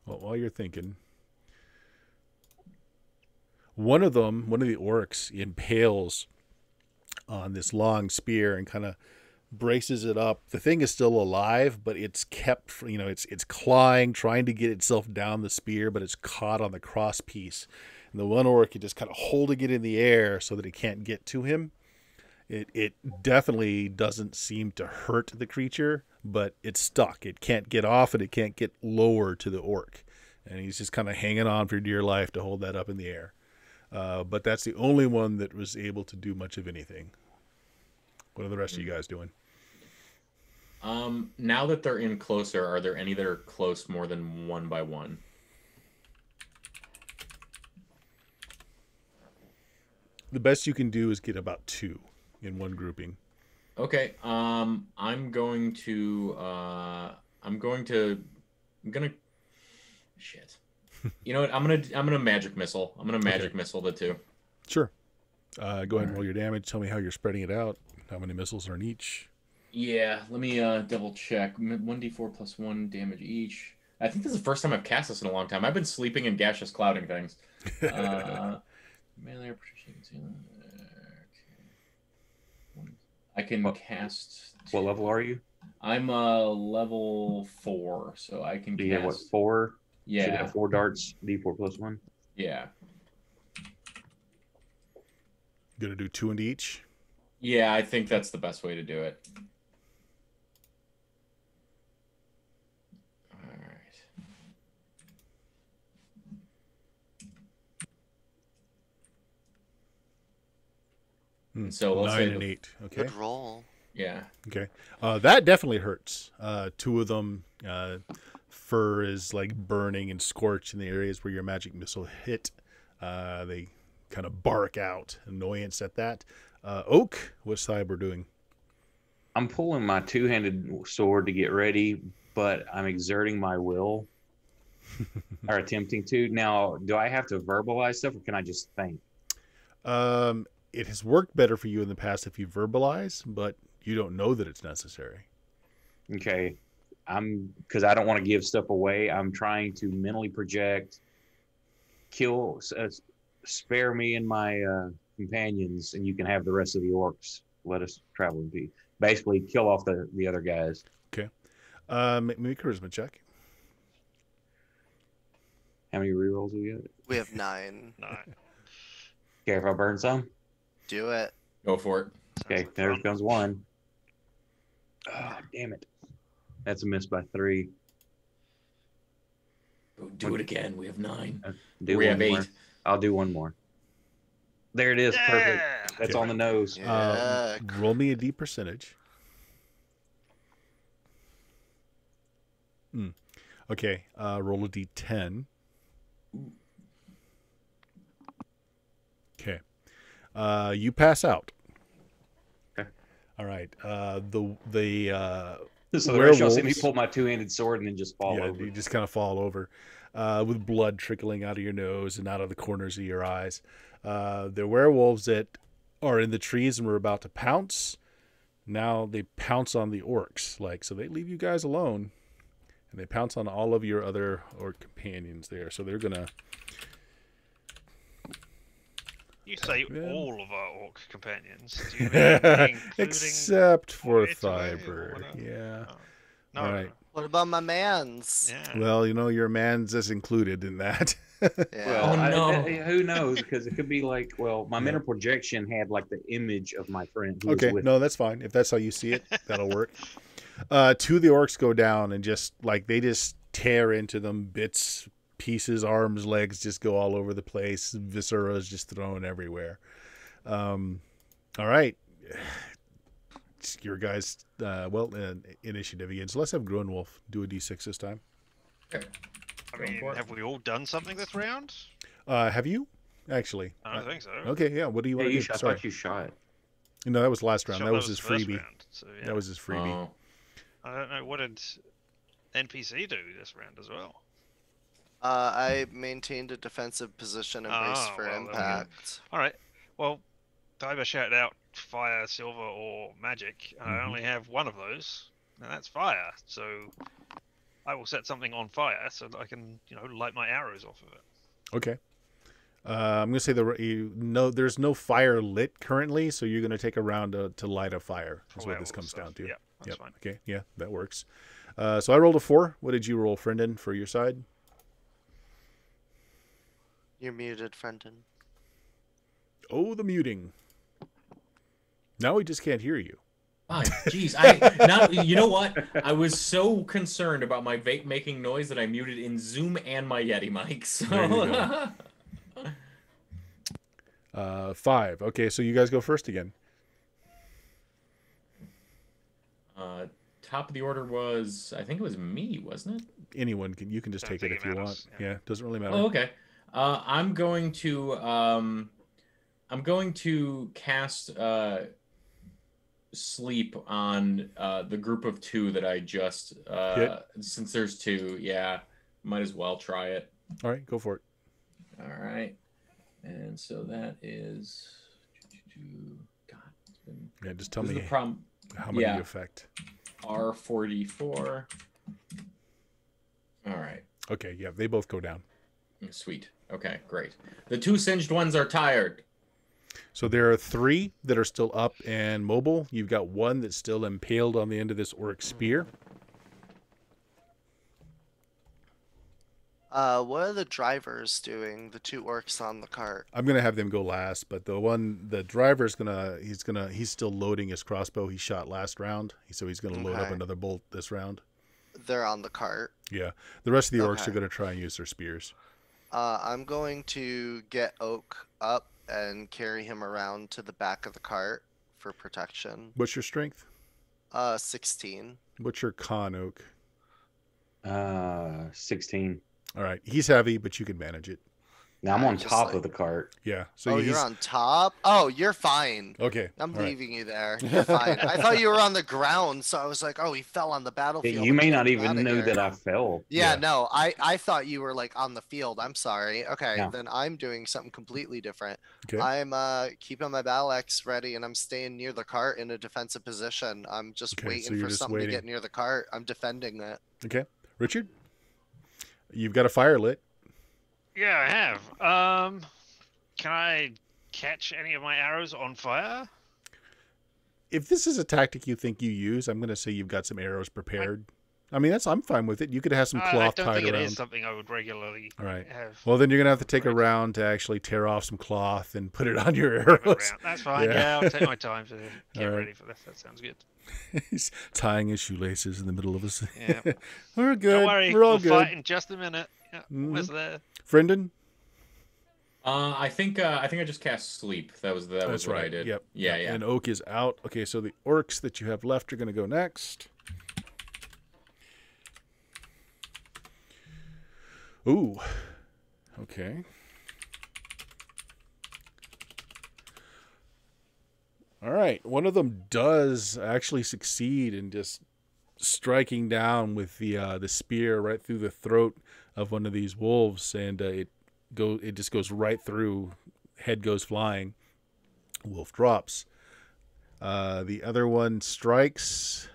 Well, while you're thinking, one of the orcs impales on this long spear and kind of braces it up. The thing is still alive, but it's kept, it's clawing, trying to get itself down the spear, but it's caught on the cross piece. And the one orc is just kind of holding it in the air so that it can't get to him. It definitely doesn't seem to hurt the creature, but it's stuck. It can't get off and it can't get lower to the orc. And he's just kind of hanging on for dear life to hold that up in the air. But that's the only one that was able to do much of anything. What are the rest of you guys doing? Now that they're in closer, are there any that are close more than 1 by 1? The best you can do is get about 2 in one grouping. Okay. I'm gonna shit. You know what? I'm gonna magic missile. I'm gonna magic missile the 2. Sure. Go ahead and roll your damage. Tell me how you're spreading it out. How many missiles are in each? Yeah, let me double check. 1d4 plus 1 damage each. I think this is the first time I've cast this in a long time. I've been sleeping and gaseous clouding things. Melee I can cast. What level are you? I'm level 4, so I can cast. You have what, 4? Yeah. Should have 4 darts, d4 plus 1. Yeah. Gonna do 2 into each. Yeah, I think that's the best way to do it. All right. So let's 9 say and the- 8. Okay. Good roll. Yeah. Okay. That definitely hurts. 2 of them, fur is like burning and scorched in the areas where your magic missile hit. They kind of bark out annoyance at that. Oak, what's Cyber doing? I'm pulling my two-handed sword to get ready, but I'm exerting my will, or attempting to. Now, do I have to verbalize stuff, or can I just think? It has worked better for you in the past if you verbalize, but you don't know that it's necessary. Okay, because I don't want to give stuff away. I'm trying to mentally project, kill, spare me and my companions, and you can have the rest of the orcs. Let us travel in peace. Basically, kill off the other guys. Okay. Make me a charisma check. How many rerolls do we get? We have 9. No. Care if I burn some? Do it. Go for it. Okay, like there fun. comes one. Oh, damn it. That's a miss by 3. Do it again. We have 9. Do We one have more. 8. I'll do one more. There it is. Perfect. Yeah! That's Okay. on the nose. Yeah. Roll me a D percentage. Okay. Roll a D10. Okay. You pass out. Okay. All right. So the rest y'all see me werewolves- pull my two-handed sword and then just fall Yeah, over. you just kind of fall over with blood trickling out of your nose and out of the corners of your eyes. The werewolves that are in the trees and were about to pounce, now they pounce on the orcs. So they leave you guys alone, and they pounce on all of your other orc companions there. So they're gonna. You say Yeah. all of our orc companions. Do you mean including Except for Italy or Fiber. whatever? Yeah. Oh. No, Right. What about my mans? Yeah. Well, your man's is included in that. Yeah. Well, Oh, no. who knows? Because it could be like, well, my Yeah. mental projection had like the image of my friend. Who Okay, was with no, that's fine. If that's how you see it, that'll work. 2 of the orcs go down and just they just tear into them, bits, pieces, arms, legs just go all over the place. Viscera is just thrown everywhere. All right. It's your guys, initiative again. So let's have Grunwolf do a D6 this time. Okay. I mean, for it. have we all done something this round? Have you? Actually. I don't think so. Okay, yeah. What do you Yeah, want to you do? shot. I Sorry. thought you shot. No, that was last round. Shot That was his the first freebie. round, so, yeah. That was his freebie. Oh. I don't know. What did NPC do this round as well? I maintained a defensive position and braced for well, there we go. impact. All right. Well, Diver shouted out fire, silver, or magic. And I Mhm. only have one of those, and that's fire. So I will set something on fire so that I can, light my arrows off of it. Okay. I'm gonna say there's no fire lit currently, so you're gonna take a round to light a fire. For Is what this werewolf comes stuff. down to. Yeah, that's Yep. fine. Okay. Yeah, that works. So I rolled a 4. What did you roll, Friendin, for your side? You're muted, Friendin. Oh, the muting. Now we just can't hear you. Ah, jeez. You know what? I was so concerned about my vape making noise that I muted in Zoom and my Yeti mic. So. There you go. 5. Okay, so you guys go first again. Top of the order was, I think it was me, wasn't it? Anyone you can just Don't take it think if it you matters, want. Yeah, doesn't really matter. Oh, okay. I'm going to cast sleep on the group of 2 that I just Hit. since there's 2, yeah, might as well try it. All right, go for it. All right, and so that is God. It's been, Yeah, just tell this is me the problem. how many yeah. you affect. R44. All right. Okay, yeah, they both go down. Sweet. Okay, great. The 2 singed ones are tired. So there are 3 that are still up and mobile. You've got 1 that's still impaled on the end of this orc spear. What are the drivers doing? The 2 orcs on the cart. I'm gonna have them go last, but the driver's he's still loading his crossbow he shot last round, so he's gonna load up Okay. another bolt this round. They're on the cart. Yeah, the rest of the orcs Okay. are gonna try and use their spears. I'm going to get Oak up and carry him around to the back of the cart for protection. What's your strength? 16. What's your con, Oak? 16. All right, he's heavy, but you can manage it. Now I'm I on just, top like- of the cart. Yeah. So Oh, he's you're on top? Oh, you're fine. okay. I'm all right. leaving you there. You're fine. I thought you were on the ground, so I was like, oh, he fell on the battlefield. You may Get not him even outta know here. that I fell. Yeah, Yeah. no, I thought you were like on the field. I'm sorry. Okay, No. then I'm doing something completely different. Okay. I'm keeping my battle axe ready and I'm staying near the cart in a defensive position. I'm just Okay, so waiting you're for just something to waiting. get near the cart. I'm defending it. Okay, Richard, you've got a fire lit. Yeah, I have. Can I catch any of my arrows on fire? If this is a tactic you think you use, I'm gonna say you've got some arrows prepared. I mean, I'm fine with it. You could have some I cloth don't tied think around. it is something I would regularly All right. have. Well, then you're gonna have to take a Right. round to actually tear off some cloth and put it on your Have it arrows. around. That's fine. Yeah. Yeah. I'll take my time to get All right. ready for this. That sounds good. He's tying his shoelaces in the middle of us. Yeah. We're good. Don't worry. We're all we'll good. fight in just a minute. Yeah, Mhm. almost there. Frendon? I think I just cast sleep. That was That's what right. I did. Yep. Yeah, Yep. yeah. And Oak is out. Okay, so the orcs that you have left are going to go next. Ooh. Okay. All right. One of them does actually succeed in just striking down with the spear right through the throat of one of these wolves, and it just goes right through. Head goes flying. Wolf drops. The other one strikes.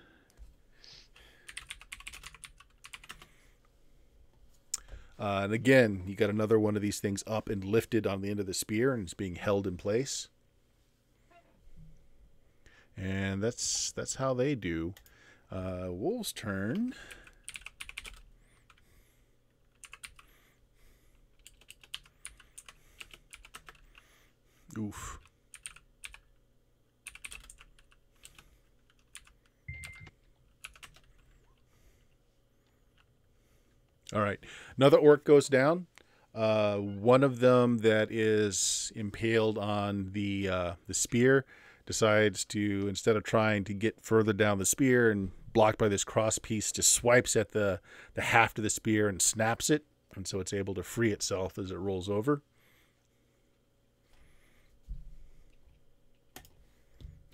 And again, you got another one of these things up and lifted on the end of the spear, and it's being held in place. And that's how they do. Wolf's turn. Oof. All right. Another orc goes down. One of them that is impaled on the spear decides to, instead of trying to get further down the spear and blocked by this cross piece, just swipes at the haft of the spear and snaps it. And so it's able to free itself as it rolls over.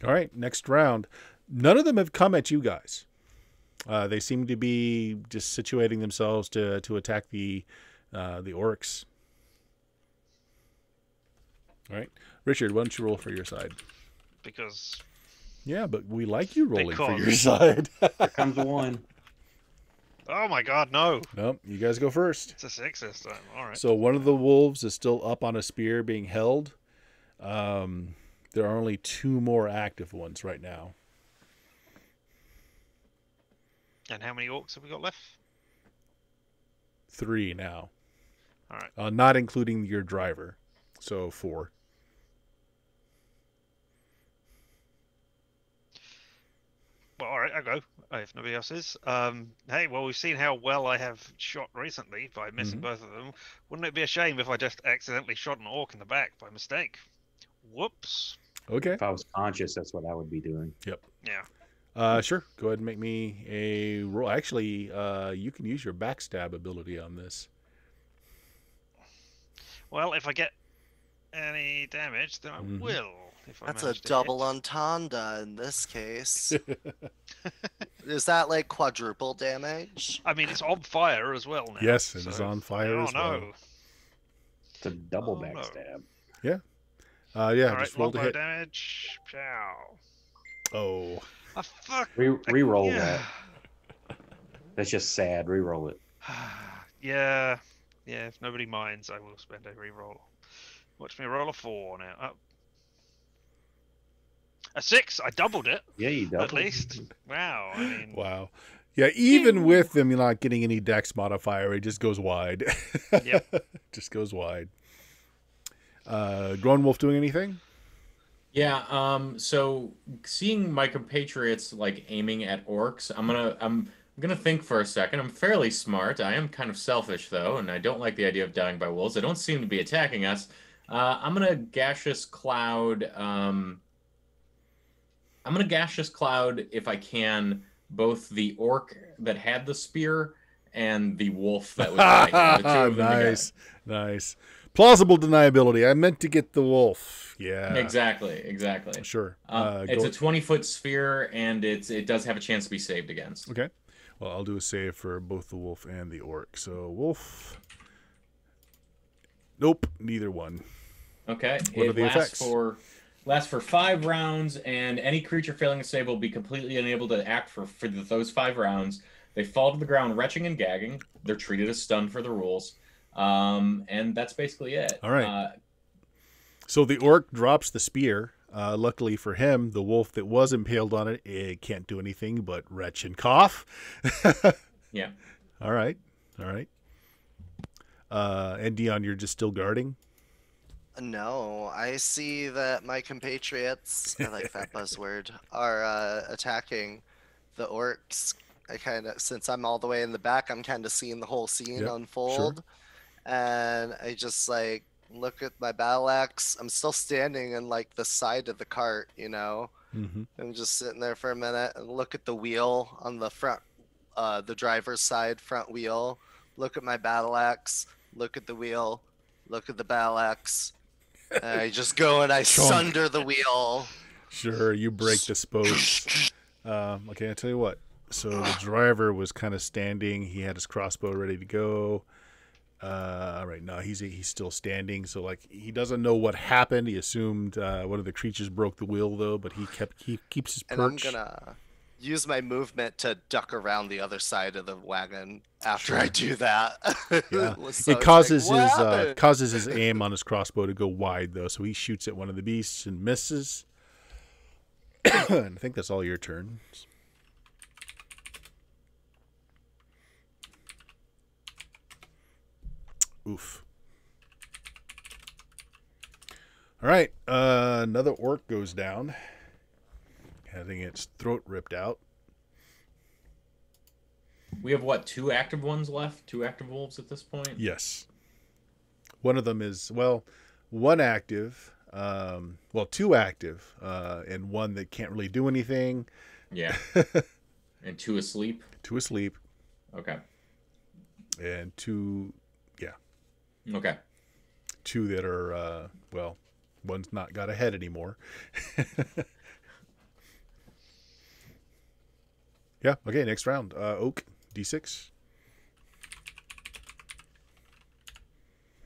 All right, next round. None of them have come at you guys. They seem to be just situating themselves to attack the orcs. All right, Richard, why don't you roll for your side? Because Yeah, but we like you rolling for your Because- side. Here comes one. oh my god, no! Nope, you guys go first. It's a 6 this time. All right. So one of the wolves is still up on a spear being held. There are only 2 more active ones right now. And how many orcs have we got left? 3 now. All right. Not including your driver. So 4. Well, all right, I'll go. If nobody else is. Hey, well, we've seen how well I have shot recently by missing Mhm. both of them. Wouldn't it be a shame if I just accidentally shot an orc in the back by mistake? Whoops. Okay. If I was conscious, that's what I would be doing. Yeah. Sure. Go ahead and make me a roll. Actually, you can use your backstab ability on this. Well, if I get any damage, then I Mhm. will. If I That's a manage to double hit. entendre in this case. Is that like quadruple damage? I mean, it's on fire as well now. Yes, it is so- on fire oh, as well. no. It's a double Oh, no. backstab. Yeah, All just right, roll to longbow hit. damage. Pow. Oh, Oh, fuck. Re-roll yeah. that. That's just sad. Re-roll it. Yeah. Yeah, if nobody minds, I will spend a reroll. Watch me roll a 4 now. Oh. A 6! I doubled it, Yeah, you double. at least. Wow, I mean... wow. Yeah, even with them not getting any dex modifier, it just goes wide. Yep. Just goes wide. Grown Wolf doing anything? Yeah, so seeing my compatriots like aiming at orcs, I'm gonna think for a second. I'm fairly smart. I am kind of selfish though, and I don't like the idea of dying by wolves. They don't seem to be attacking us. I'm gonna gaseous cloud. I'm gonna gaseous cloud if I can both the orc that had the spear and the wolf that was by him. The two of them together. Nice. Plausible deniability. I meant to get the wolf. Yeah. Exactly. Sure. It's a 20-foot sphere, and it does have a chance to be saved against. Okay. Well, I'll do a save for both the wolf and the orc. So wolf. Nope, neither one. Okay. What are the effects? Lasts for 5 rounds, and any creature failing a save will be completely unable to act for those 5 rounds. They fall to the ground retching and gagging. They're treated as stunned for the rules. And that's basically it. All right. So the orc drops the spear. Luckily for him, the wolf that was impaled on it can't do anything but retch and cough. Yeah. All right. And Dion, you're just still guarding? No, I see that my compatriots, I like that buzzword, are attacking the orcs. Since I'm all the way in the back, I'm kind of seeing the whole scene unfold. Sure. And I just like look at my battle axe. I'm still standing in like the side of the cart, you know. Mm-hmm. I'm just sitting there for a minute and look at the wheel on the front, the driver's side front wheel. Look at my battle axe. Look at the wheel. Look at the battle axe. And I just go and I sunder the wheel. Sure, you break the spokes. Okay, I'll tell you what. So the driver was kind of standing. He had his crossbow ready to go. Right now he's still standing. So like he doesn't know what happened. He assumed one of the creatures broke the wheel though, but he keeps his perch. And I'm gonna use my movement to duck around the other side of the wagon after I do that. Yeah. So it causes causes his aim on his crossbow to go wide though, so he shoots at one of the beasts and misses. And I think that's all your turns. Oof. All right, another orc goes down, having its throat ripped out. We have what, 2 active ones left? 2 active wolves at this point? Yes. One of them is, well, one active, 2 active, and one that can't really do anything. Yeah. And 2 asleep? 2 asleep. Okay. And 2, yeah. Okay. 2 that are, one's not got a head anymore. Yeah, okay, next round. Oak, D6.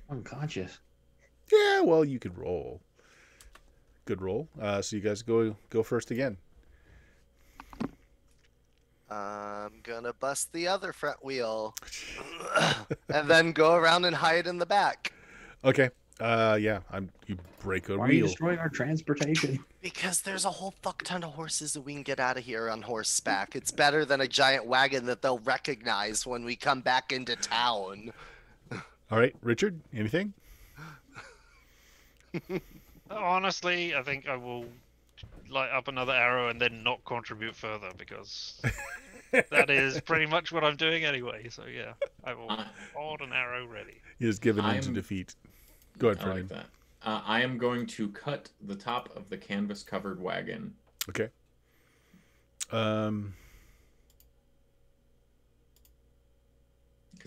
Unconscious. Yeah, well, you could roll. Good roll. So you guys go first again. I'm gonna bust the other front wheel. And then go around and hide in the back. Okay. You break a Why are you wheel. destroying our transportation? Because there's a whole fuck ton of horses that we can get out of here on horseback. It's better than a giant wagon that they'll recognize when we come back into town. All right, Richard, anything? Honestly, I think I will light up another arrow and then not contribute further because that is pretty much what I'm doing anyway. So yeah, I will hold an arrow ready. He is given into defeat. Go ahead, I Fernie. like that. I am going to cut the top of the canvas-covered wagon. Okay. Because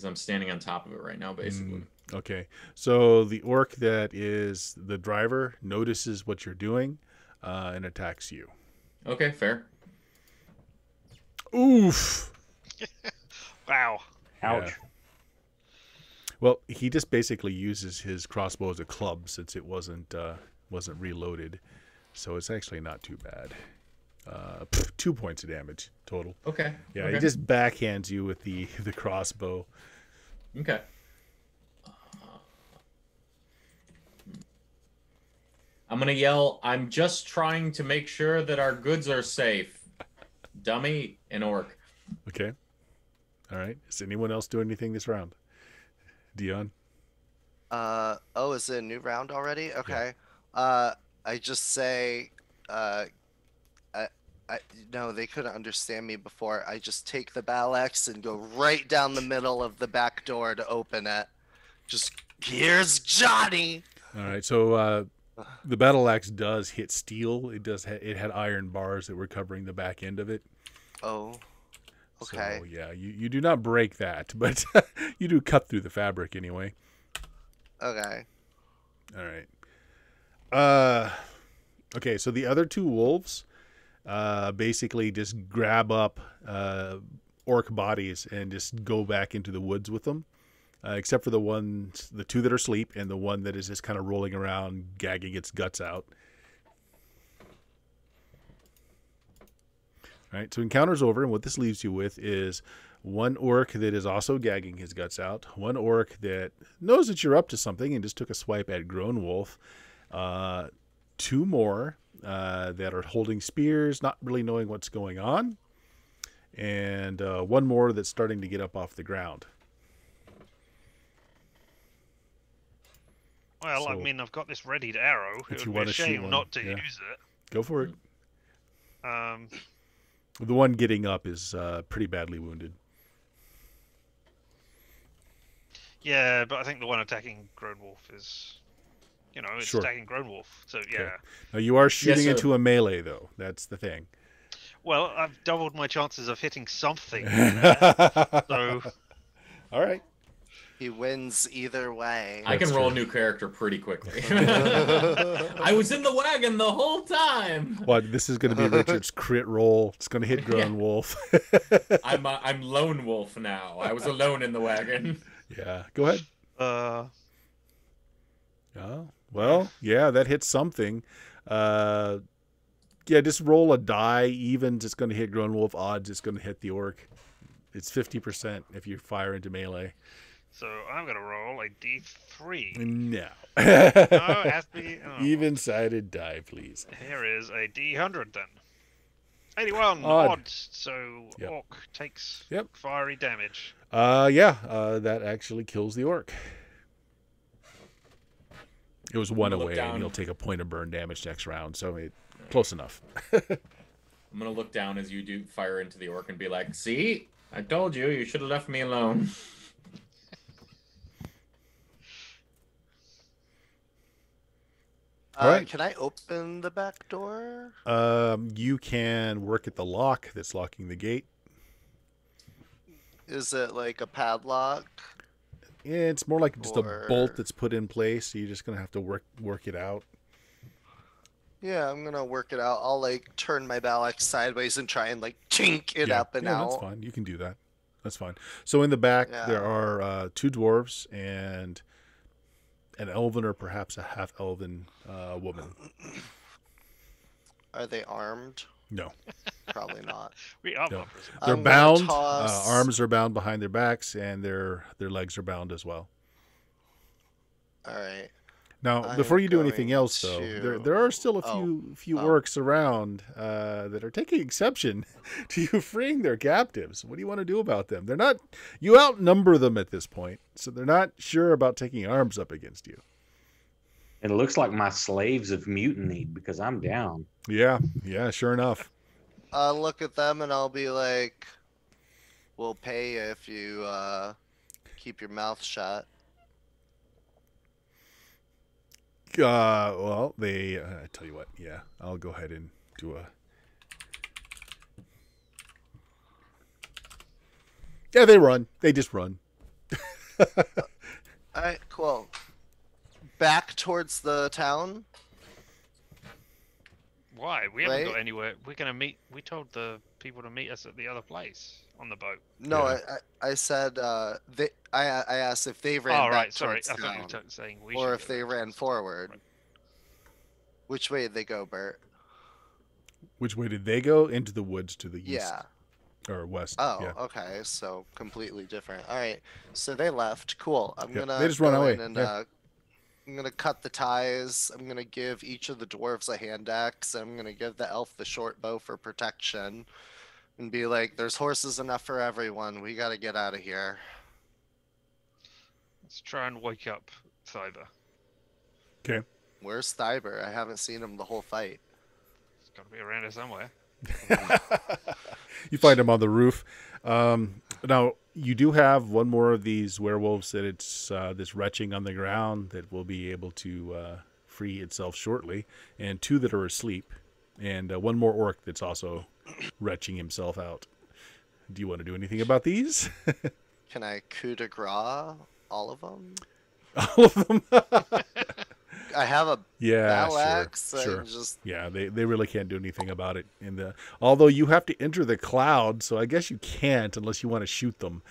I'm standing on top of it right now, basically. Okay. So the orc that is the driver notices what you're doing and attacks you. Okay, fair. Oof. Wow. Ouch. Yeah. Well, he just basically uses his crossbow as a club since it wasn't reloaded, so it's actually not too bad. 2 points of damage total. Okay. Yeah, okay. he just backhands you with the crossbow. Okay. I'm gonna yell, "I'm just trying to make sure that our goods are safe." Dummy and orc. Okay. All right. Is anyone else doing anything this round? Dion? Oh, is it a new round already? Okay. I just say, I, I, no, they couldn't understand me before. I just take the battle axe and go right down the middle of the back door to open it. Just, here's Johnny! All right. So the battle axe does hit steel. It does. It had iron bars that were covering the back end of it. Oh, okay. So yeah, you do not break that, but you do cut through the fabric anyway. Okay. All right. Okay. So the other two wolves, basically just grab up orc bodies and just go back into the woods with them. Except for the two that are asleep and the one that is just kind of rolling around, gagging its guts out. All right, so encounter's over, and what this leaves you with is one orc that is also gagging his guts out, one orc that knows that you're up to something and just took a swipe at Grown Wolf, two more that are holding spears, not really knowing what's going on, and one more that's starting to get up off the ground. Well, I So- mean, I've got this readied arrow. If It you would be wanna a shoot shame one, not to yeah. use it. Go for it. Um, The one getting up is pretty badly wounded. yeah, but I think the one attacking Grown Wolf is, it's Sure. attacking Grown Wolf. So yeah. Now you are shooting sir. into a melee, though. That's the thing. Well, I've doubled my chances of hitting something. All So right. He wins either way. I can That's roll true. a new character pretty quickly. I was in the wagon the whole time. Well, this is going to be Richard's crit roll. It's going to hit Grown Wolf. I'm Lone Wolf now. I was alone in the wagon. Yeah. Go ahead. uh, Oh, well, yeah, that hits something. Yeah, just roll a die. Evens, it's going to hit Grown Wolf. Odds, it's going to hit the orc. It's 50% if you fire into melee. so I'm gonna roll a D3. No. No, it has to be. Oh, Even-sided die, please. Here is a D100 then. 81 Odd. odd. So Yep. orc takes Yep. fiery damage. Yeah, that actually kills the orc. It was one I'm gonna away, look and down. you'll take a point of burn damage next round, so close enough. I'm gonna look down as you do fire into the orc and be like, "See, I told you. You should have left me alone." Alright. Can I open the back door? You can work at the lock that's locking the gate. Is it like a padlock? It's more like just a Or- bolt that's put in place, so you're just gonna have to work it out. Yeah, I'm gonna work it out. I'll like turn my battle axe sideways and try and like chink it up and That's out. fine. You can do that. That's fine. So in the back Yeah. there are two dwarves and an elven or perhaps a half elven woman. Are they armed? No, Probably not. We are No. not prisoners. they're I'm gonna bound. toss- Arms are bound behind their backs, and their legs are bound as well. All right. Now, I'm before you do anything going else, though, there are still a few Oh. orcs around that are taking exception to you freeing their captives. What do you want to do about them? They're not. You outnumber them at this point, so they're not sure about taking arms up against you. It looks like my slaves have mutinied because I'm down. Yeah, sure enough. I'll look at them and I'll be like, "We'll pay you if you keep your mouth shut." Well, they. I tell you what. Yeah, I'll go ahead and do a. Yeah, they run. They just run. All right, cool. Back towards the town. Why? We haven't got Right? anywhere. We're gonna meet. We told the people to meet us at the other place on the boat. No, Yeah. I said they. I asked if they ran Oh, back right. Sorry. towards I thought you town, were saying we or should if go they back ran towards- forward. Right. Which way did they go, Bert? Which way did they go? Into the woods to the east Yeah. or west. Oh, yeah. okay. So completely different. All right. So they left. Cool. I'm Yeah, gonna they just run go away, in and yeah. I'm gonna cut the ties. I'm gonna give each of the dwarves a hand axe. I'm gonna give the elf the short bow for protection. and be like, "There's horses enough for everyone. We got to get out of here." Let's try and wake up Thiber. Okay. Where's Thiber? I haven't seen him the whole fight. He's got to be around here somewhere. You find him on the roof. Now, you do have one more of these werewolves that it's this retching on the ground that will be able to free itself shortly, and 2 that are asleep, and one more orc that's also retching himself out. Do you want to do anything about these? Can I coup de grace all of them? All of them? I have a Yeah, battle sure, axe. sure. And just Yeah, they really can't do anything about it. Although you have to enter the cloud, so I guess you can't unless you want to shoot them.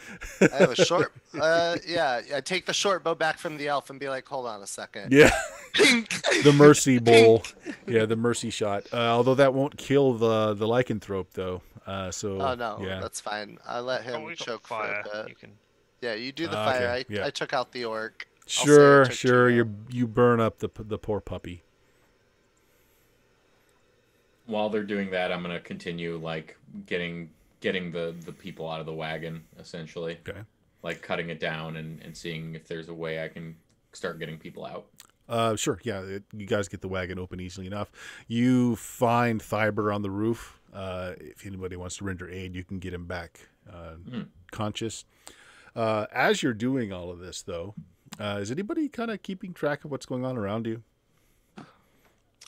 I have a short. Yeah, I take the short bow back from the elf and be like, "Hold on a second." Yeah, Pink. the mercy bowl. Yeah, the mercy shot. Although that won't kill the lycanthrope though. So Oh no, yeah. that's fine. I let him We've got choke fire. for a bit. You can. Yeah, you do the Okay, fire. yeah. I took out the orc. I'll say I Sure, took sure. 2 now. You burn up the poor puppy. While they're doing that, I'm gonna continue like getting the people out of the wagon, essentially. Okay. Like cutting it down and seeing if there's a way I can start getting people out. Sure. Yeah, you guys get the wagon open easily enough. You find Thiber on the roof. If anybody wants to render aid, you can get him back conscious. As you're doing all of this, though, is anybody kind of keeping track of what's going on around you?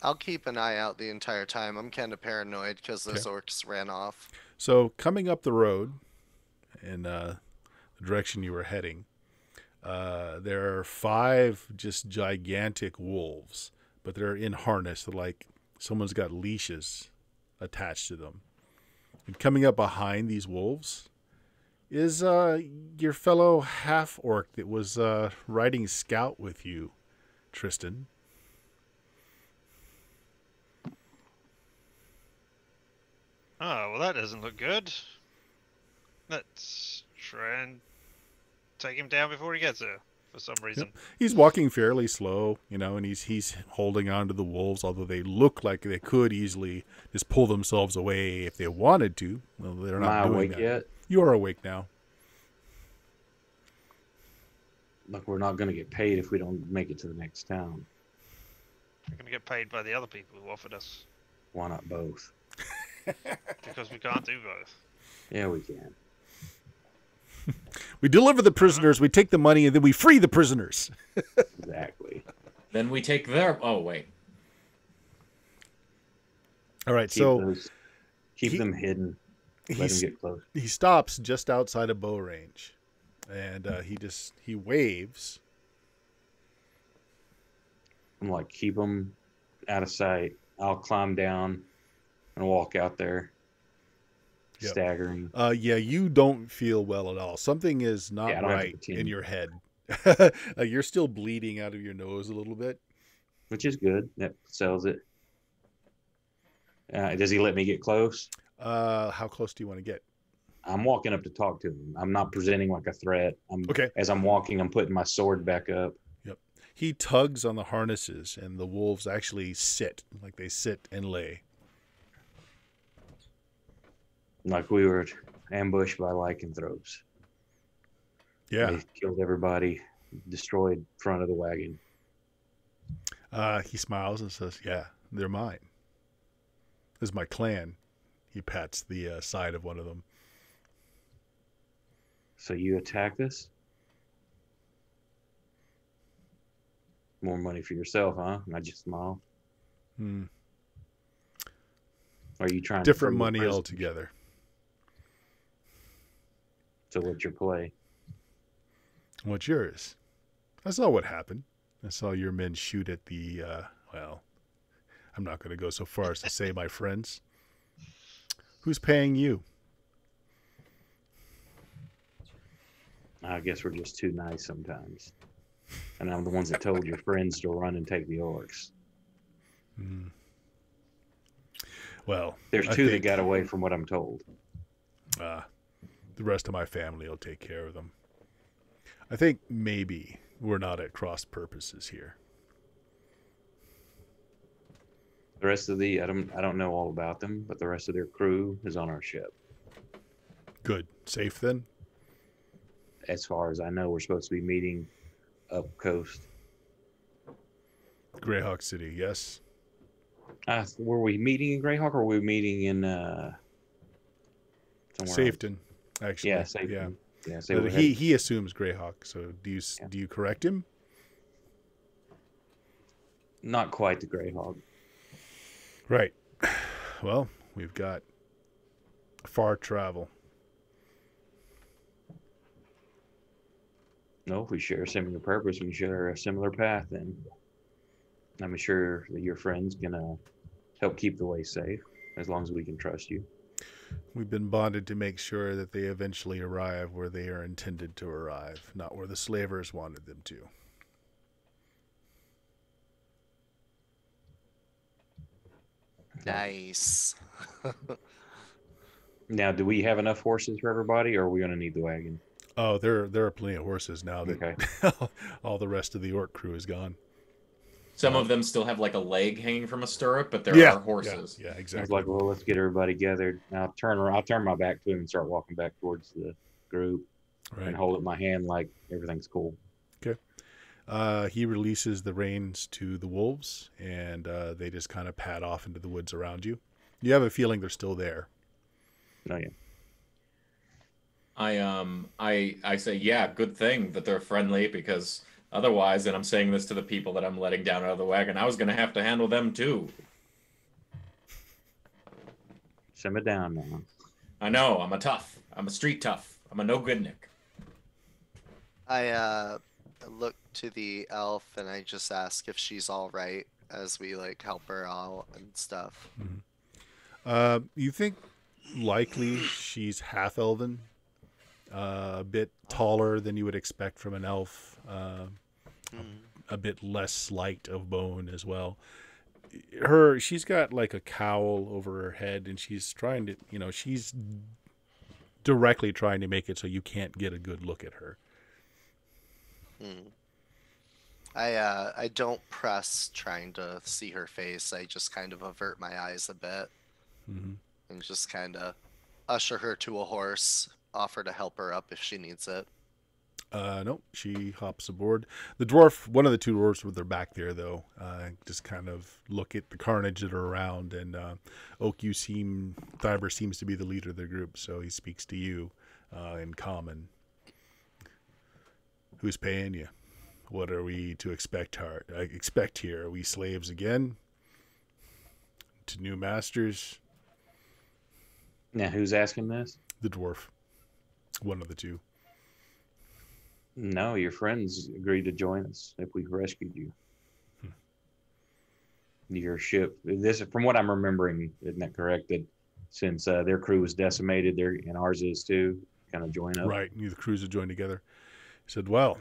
I'll keep an eye out the entire time. I'm kind of paranoid because those orcs ran off. So coming up the road in the direction you were heading, there are 5 just gigantic wolves, but they're in harness. They're like someone's got leashes attached to them. And coming up behind these wolves is your fellow half-orc that was riding scout with you, Tristan. Oh, well, that doesn't look good. Let's try and take him down before he gets there, for some reason. He's walking fairly slow, and he's holding on to the wolves, although they look like they could easily just pull themselves away if they wanted to. Well, they're Am not I doing awake that. yet? You are awake now. Look, we're not going to get paid if we don't make it to the next town. We're going to get paid by the other people who offered us, Why not both? because we can't do both. Yeah, we can. We deliver the prisoners, we take the money, and then we free the prisoners. Exactly. Then we take their. Oh wait. All right, Keep them hidden. Let them he's- get close. he stops just outside of bow range, and he waves. I'm like, keep them out of sight. I'll climb down and walk out there, Yep. staggering. Yeah, you don't feel well at all. Something is not Yeah, I don't have to right pretend. in your head. You're still bleeding out of your nose a little bit. Which is good. That sells it. Does he let me get close? How close do you want to get? I'm walking up to talk to him. I'm not presenting like a threat. Okay. As I'm walking, I'm putting my sword back up. He tugs on the harnesses, and the wolves actually sit, like they sit and lay. Like we were ambushed by lycanthropes. Yeah. They killed everybody, destroyed front of the wagon. He smiles and says, "Yeah, they're mine. This is my clan." He pats the side of one of them. So you attacked us? More money for yourself, huh? And I just smile. Are you trying Different to free the money prisoners? altogether. So what's your play? What's yours? I saw what happened. I saw your men shoot at the, well, I'm not going to go so far as to say my friends. Who's paying you? I guess we're just too nice sometimes. And I'm the ones that told your friends to run and take the orcs. Well, There's I two that think, got away from what I'm told. the rest of my family will take care of them. I think maybe we're not at cross purposes here. The rest of I don't know all about them, but the rest of their crew is on our ship. Good. Safe then? As far as I know, we're supposed to be meeting up coast. Greyhawk City, yes. Were we meeting in Greyhawk or were we meeting in somewhere else? Safeton, actually. Yeah, Safeton. Yeah. Yeah, so But we're he assumes Greyhawk. So do you correct him? not quite the Greyhawk. Right. Well, we've got far travel. No, if we share a similar purpose, we share a similar path, then I'm sure that your friends can help keep the way safe as long as we can trust you. We've been bonded to make sure that they eventually arrive where they are intended to arrive, not where the slavers wanted them to. Nice. Now, do we have enough horses for everybody, or are we going to need the wagon? Oh, there are plenty of horses now that Okay. all the rest of the orc crew is gone. Some of them still have like a leg hanging from a stirrup, but there Yeah, are horses. Yeah, I was exactly. like, well, let's get everybody gathered. I'll turn my back to him and start walking back towards the group Right. and hold up my hand like everything's cool. He releases the reins to the wolves, and they just kind of pad off into the woods around you. You have a feeling they're still there. Oh yeah. I say, yeah, good thing that they're friendly, because otherwise, and I'm saying this to the people that I'm letting down out of the wagon, I was gonna have to handle them too. Simmer down now. I know, I'm a street tough. I'm a no good Nick. I look to the elf and I just ask if she's all right as we like help her out and stuff. You think likely she's half elven, a bit taller than you would expect from an elf, a bit less slight of bone as well. She's got like a cowl over her head, and she's trying to, she's directly trying to make it so you can't get a good look at her. I don't press trying to see her face. I just kind of avert my eyes a bit and just kind of usher her to a horse, offer to help her up if she needs it. No, she hops aboard. The dwarf, one of the two dwarfs with their back there, though, just kind of look at the carnage that are around. And Thiber seems to be the leader of the group, so he speaks to you in common. Who's paying you? What are we to expect here? Are we slaves again? To new masters? Now, who's asking this? The dwarf. One of the two. No, your friends agreed to join us if we rescued you. Your ship. This, from what I'm remembering, isn't that correct? That since their crew was decimated, and ours is too, kind of join up. Right. The crews have joined together. He said, well,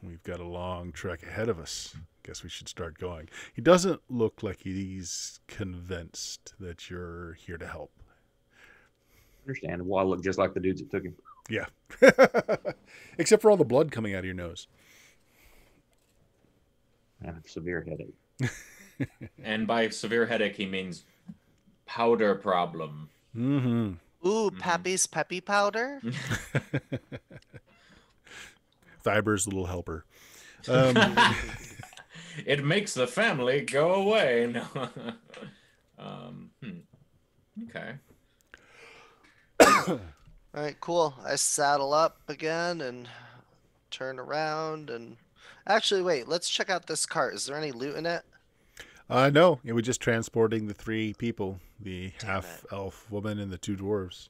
we've got a long trek ahead of us. Guess we should start going. He doesn't look like he's convinced that you're here to help. Understandable. I look just like the dudes that took him. Yeah. Except for all the blood coming out of your nose. I have a severe headache. And by severe headache, he means powder problem. Mm-hmm. Ooh, Pappy's Peppy powder? Thiber's little helper. It makes the family go away. No. Okay. All right, cool. I saddle up again and turn around and actually wait, let's check out this cart. Is there any loot in it? No, it was just transporting the three people, the Damn half-elf woman and the two dwarves.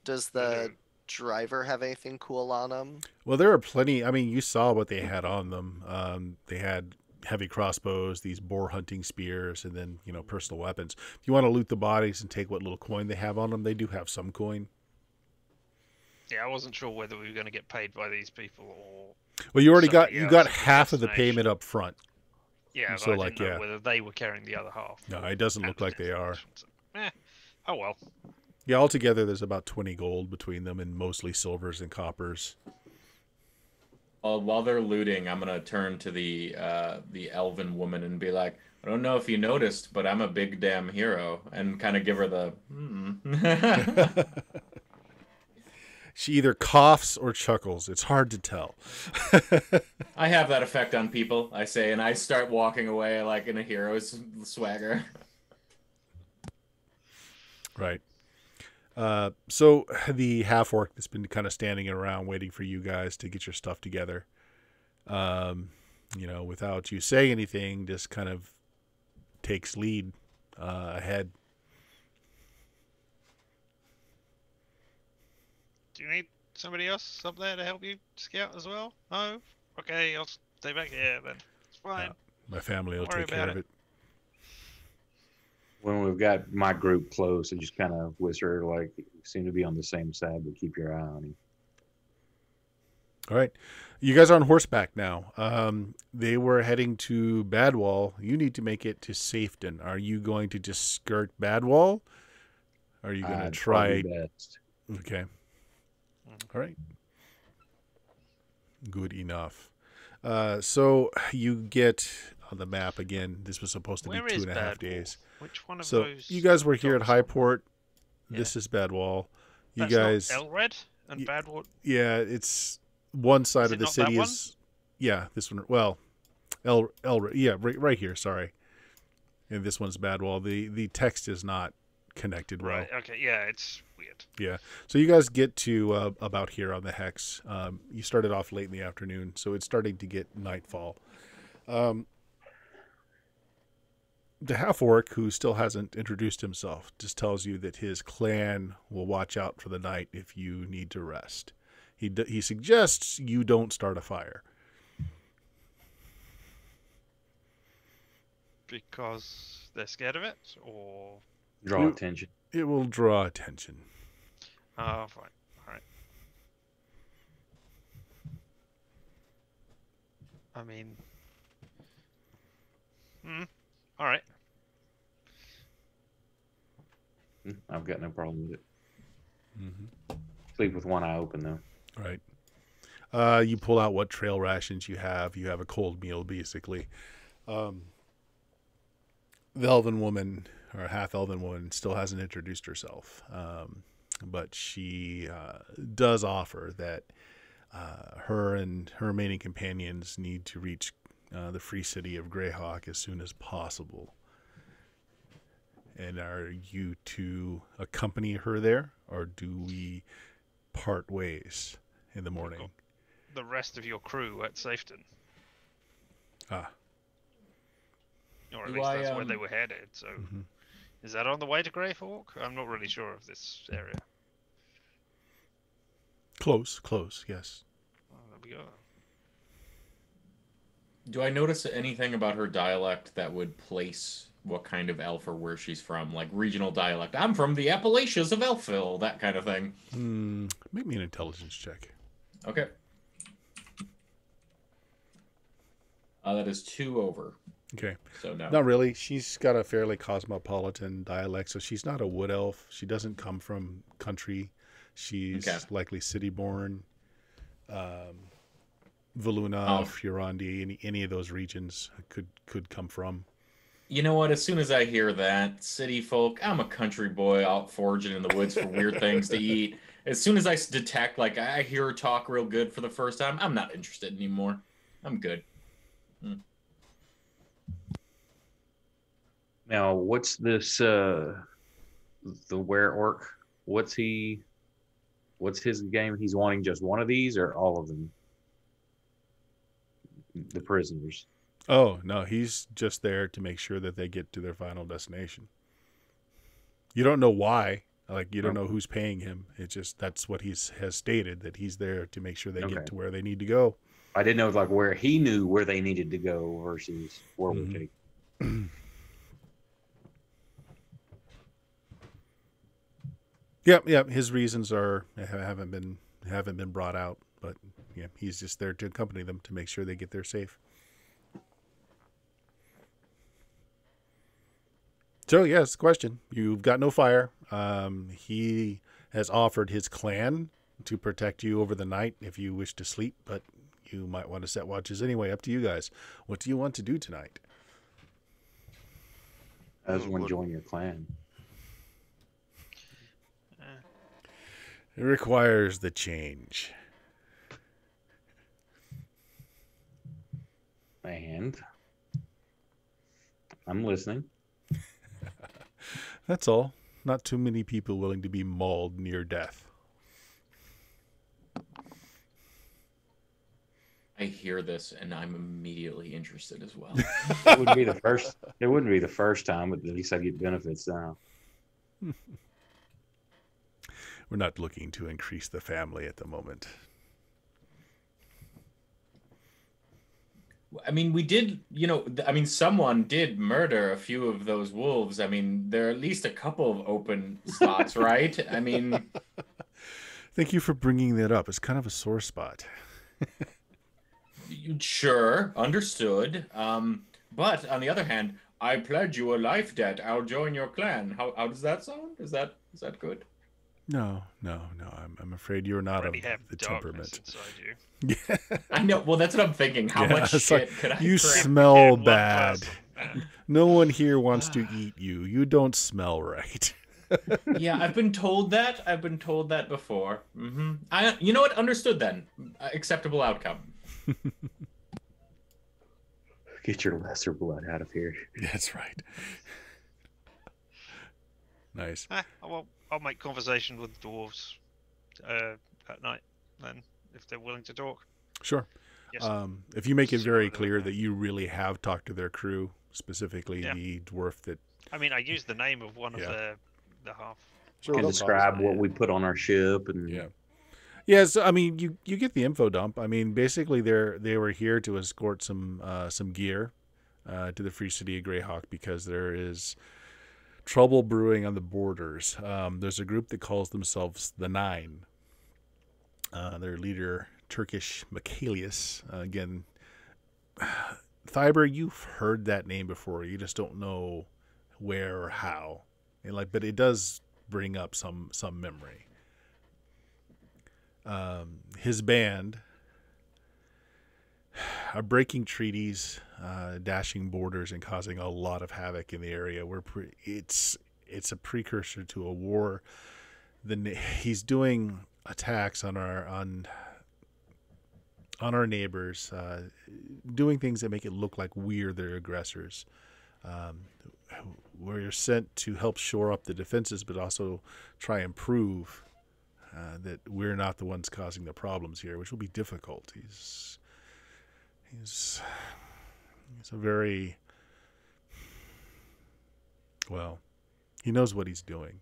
Does the driver have anything cool on him? Well, there are plenty. I mean, you saw what they had on them. They had heavy crossbows, these boar hunting spears, and then, personal weapons. If you want to loot the bodies and take what little coin they have on them, they do have some coin. Yeah, I wasn't sure whether we were going to get paid by these people or. Well, you already got somebody else half of the destination. payment up front. Yeah, So, but I didn't know whether they were carrying the other half. No, it doesn't look like they are. Oh well. Yeah, altogether there's about 20 gold between them, and mostly silvers and coppers. While they're looting, I'm gonna turn to the elven woman and be like, I don't know if you noticed, but I'm a big damn hero, and kind of give her the. She either coughs or chuckles. It's hard to tell. I have that effect on people, I say, and I start walking away like in a hero's swagger. Right. So the half orc that's been kind of standing around waiting for you guys to get your stuff together, without you saying anything, just kind of takes lead ahead. Do you need somebody else up there to help you scout as well? No? Okay, I'll stay back here then. It's fine. My family will Don't worry take care about of it. When we've got my group close, I just kind of whisper, like, you seem to be on the same side, but keep your eye on him. All right. You guys are on horseback now. They were heading to Badwall. You need to make it to Safeton. Are you going to just skirt Badwall? Are you going to try? Best. Okay. All right. Good enough. So you get on the map again. This was supposed to Where be is 2.5 Badwall? days. Which one of So those? you guys were here at dots on- Highport. This is Badwall. You That's guys, not Elred and y- Badwater. yeah, it's one side Is of it the not that city one? is, yeah, this one. Well, yeah, right here. Sorry, and this one's Badwall. The text is not connected well. Right. Okay. Yeah, it's weird. Yeah. So you guys get to about here on the hex. You started off late in the afternoon, so it's starting to get nightfall. The half-orc, who still hasn't introduced himself, just tells you that his clan will watch out for the night if you need to rest. He suggests you don't start a fire. Because they're scared of it, or Draw attention. It will draw attention. oh, fine. All right. I mean, all right. I've got no problem with it. Mm-hmm. Sleep with one eye open, though. Right. You pull out what trail rations you have. You have a cold meal, basically. The elven woman, or half-elven woman, still hasn't introduced herself. But she does offer that her and her remaining companions need to reach the free city of Greyhawk as soon as possible. And are you to accompany her there, or do we part ways in the morning? The rest of your crew at Safeton, Ah, or at Do least I, that's where they were headed. So, is that on the way to Greyhawk? I'm not really sure of this area. close, yes. Oh, there we go. Do I notice anything about her dialect that would place what kind of elf or where she's from? Like regional dialect. I'm from the Appalachians of Elfville, that kind of thing. Make me an intelligence check. Okay. That is 2 over. Okay. So no. Not really. She's got a fairly cosmopolitan dialect, so she's not a wood elf. She doesn't come from country. She's likely city-born. Voluna, Furandi, any of those regions could come from. You know what? As soon as I hear that, city folk, I'm a country boy out foraging in the woods for weird things to eat. As soon as I detect, like, I hear her talk real good for the first time, I'm not interested anymore. I'm good. Now, what's this, the were-orc? What's his game? He's wanting just one of these or all of them? The prisoners. Oh, no, he's just there to make sure that they get to their final destination. You don't know why. Like, you don't know who's paying him. It's just that's what he has stated, that he's there to make sure they get to where they need to go. I didn't know, like, where he knew where they needed to go versus where we're taking. Yep. His reasons haven't been brought out, but yeah, he's just there to accompany them to make sure they get there safe. So yes, question. You've got no fire. He has offered his clan to protect you over the night if you wish to sleep, but you might want to set watches anyway. Up to you guys. What do you want to do tonight? I just want to join your clan. It requires the change. And I'm listening. That's all. Not too many people willing to be mauled near death. I hear this and I'm immediately interested as well. It wouldn't be the first. It wouldn't be the first time, but at least I get benefits now. We're not looking to increase the family at the moment. I mean, we did, someone did murder a few of those wolves. I mean, there are at least a couple of open spots, right? I mean, Thank you for bringing that up. It's kind of a sore spot. sure, understood. But on the other hand, I pledge you a life debt. I'll join your clan. How does that sound? Is that good? No. I'm afraid you're not of Already have the darkness temperament. inside you. I know. Well, that's what I'm thinking. How Yeah, much it's shit like, could I you cram? smell In one bad. person. No one here wants to eat you. You don't smell right. Yeah, I've been told that. I've been told that before. You know what? Understood then. Acceptable outcome. Get your lesser blood out of here. That's right. Nice. I'll make conversation with the dwarves at night then, if they're willing to talk. Sure. Yes. If you make it See very what they're clear about. that you really have talked to their crew, specifically Yeah. the dwarf that... I mean, I used the name of one of Yeah. the half. Sure, Can no describe problem. what we put on our ship and Yeah. Yes, I mean you get the info dump. I mean basically they were here to escort some gear to the free city of Greyhawk because there is trouble brewing on the borders. There's a group that calls themselves the Nine. Their leader Turkish Michaelius. Again, Thyber, you've heard that name before. You just don't know where or how. And but it does bring up some memory. His band are breaking treaties, dashing borders, and causing a lot of havoc in the area. It's a precursor to a war. He's doing attacks on our neighbors, doing things that make it look like we're their aggressors. We're sent to help shore up the defenses, but also try and prove that we're not the ones causing the problems here, which will be difficult. He's a very, well, he knows what he's doing.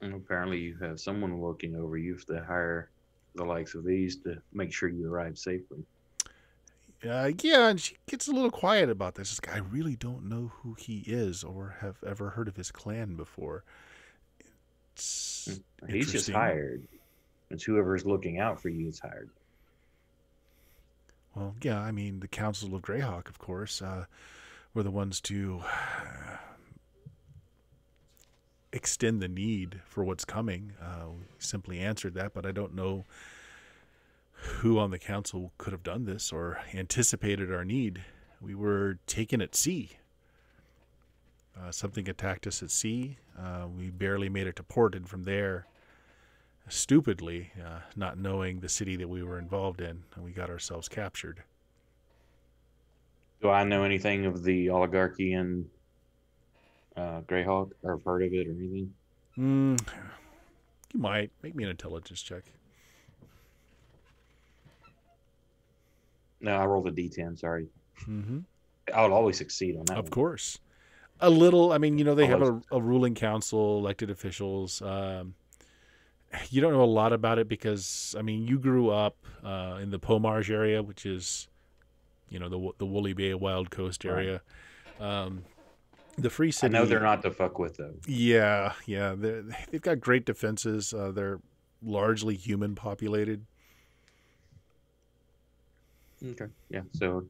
And apparently you have someone looking over you to hire the likes of these to make sure you arrive safely. Yeah, and she gets a little quiet about this. She's like, I really don't know who he is or have ever heard of his clan before. It's He's just interesting. hired. It's whoever's looking out for you is hired. Well, yeah, I mean, the Council of Greyhawk, of course, were the ones to extend the need for what's coming. We simply answered that, but I don't know who on the council could have done this or anticipated our need. We were taken at sea. Something attacked us at sea. We barely made it to port, and from there, stupidly, not knowing the city that we were involved in, we got ourselves captured. Do I know anything of the oligarchy in Greyhawk, or have heard of it or anything? You might. Make me an intelligence check. No, I rolled a D10, sorry. Mm-hmm. I would always succeed on that Of one. course. A little, I mean, they have Almost. a ruling council, elected officials. You don't know a lot about it because, I mean, you grew up in the Pomarge area, which is, the Woolly Bay Wild Coast area. The Free I City. know they're not to fuck with, though. Yeah. They've got great defenses. They're largely human populated. Okay. Yeah, so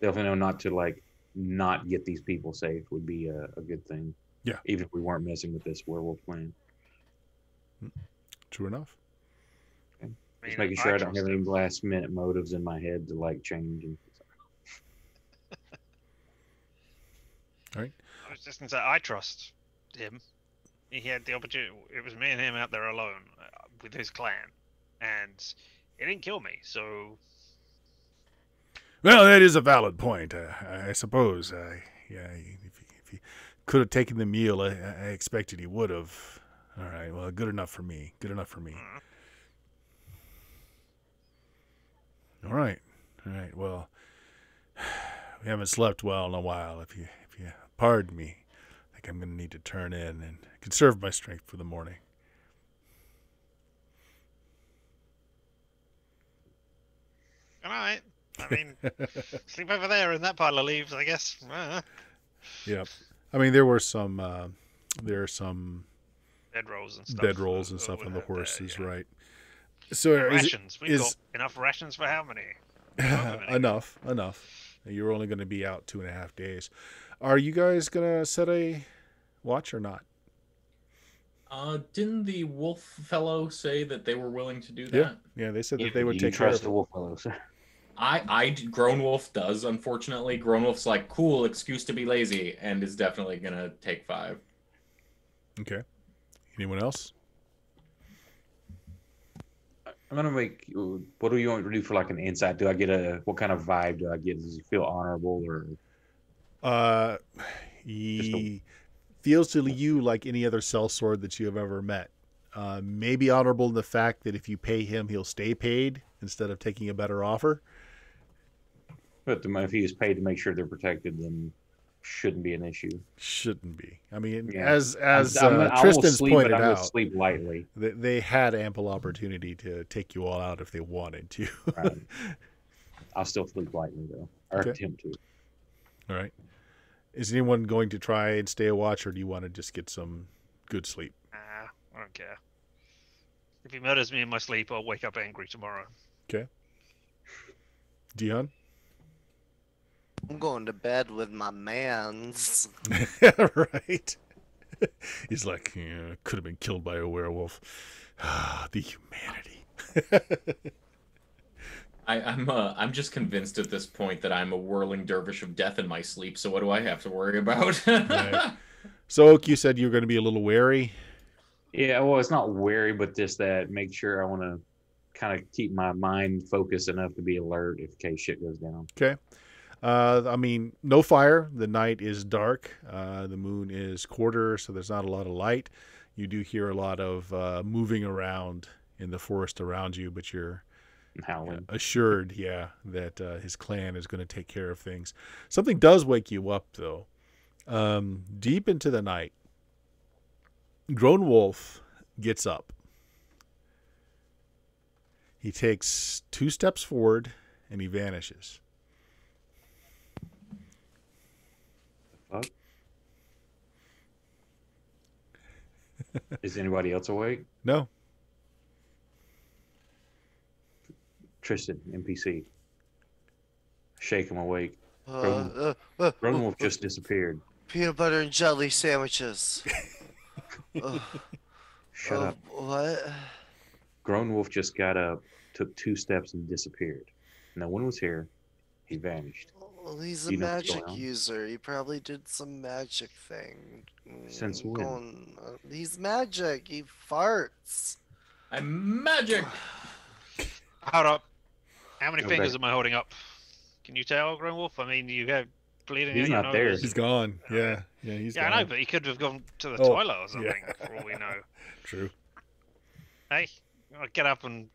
definitely know not to, not get these people safe would be a good thing. Yeah. Even if we weren't messing with this werewolf plan. True enough. Just making sure I don't have any last-minute motives in my head to, change. And All right. I was just going to say, I trust him. he had the opportunity. It was me and him out there alone with his clan, and it didn't kill me. So Well, that is a valid point. I suppose. Yeah, if he could have taken the meal, I expected he would have. All right. Well, good enough for me. Good enough for me. All right. All right. Well, we haven't slept well in a while. If you pardon me, I think I'm going to need to turn in and conserve my strength for the morning. all right. I mean, sleep over there in that pile of leaves, I guess. Yep. I mean, there are some Bedrolls and stuff. bedrolls and stuff we on the have there, horses, yeah. right? So And is rations. We've got enough rations for how many? enough. You're only going to be out 2.5 days. Are you guys going to set a watch or not? Didn't the wolf fellow say that they were willing to do that? Yeah, they said that If they would you take care trust of the it. wolf fellows. Grown Wolf does, unfortunately. Grown Wolf's like, cool, excuse to be lazy, and is definitely gonna take 5. Okay. Anyone else? I'm gonna make. What do you want to do for like an insight? Do I get what kind of vibe do I get? Does he feel honorable or? He feels to you like any other sellsword that you have ever met. Maybe honorable in the fact that if you pay him, he'll stay paid instead of taking a better offer. But if he is paid to make sure they're protected, then shouldn't be an issue. Shouldn't be. I mean, Yeah. as I won't Tristan's sleep, pointed but I'm gonna out, sleep lightly. they had ample opportunity to take you all out if they wanted to. Right. I'll still sleep lightly though, or Okay. attempt to. All right. Is anyone going to try and stay a watch, or do you want to just get some good sleep? I don't care. If he murders me in my sleep, I'll wake up angry tomorrow. Dion? I'm going to bed with my mans. Right. He's like, yeah, could have been killed by a werewolf. The humanity. I'm just convinced at this point that I'm a whirling dervish of death in my sleep, so what do I have to worry about? Right. So, Oak, you said you were going to be a little wary. Yeah, well, it's not wary, but just that make sure I want to kind of keep my mind focused enough to be alert if case shit goes down. Okay. I mean, no fire. The night is dark. The moon is quarter, so there's not a lot of light. You do hear a lot of moving around in the forest around you, but you're Howling. assured, that his clan is going to take care of things. Something does wake you up, though. Deep into the night, Grown Wolf gets up. He takes 2 steps forward, and he vanishes. Fuck. Is anybody else awake? No. Tristan, NPC. Shake him awake. Uh, Grown Wolf just disappeared. Peanut butter and jelly sandwiches. Shut up. What? Grown Wolf just got up, took 2 steps, and disappeared. No one was here. He vanished. Well, he's a You know what's magic going on? user. He probably did some magic thing. Since when? He's magic. He farts. I'm magic! Hold up. How many Go fingers back. am I holding up? Can you tell, Grown Wolf? I mean, you have bleeding He's out your not there. nose He's and- gone. Yeah, he's Yeah, gone. I know, but he could have gone to the Oh, toilet or something, yeah. for all we know. True. Hey, I get up and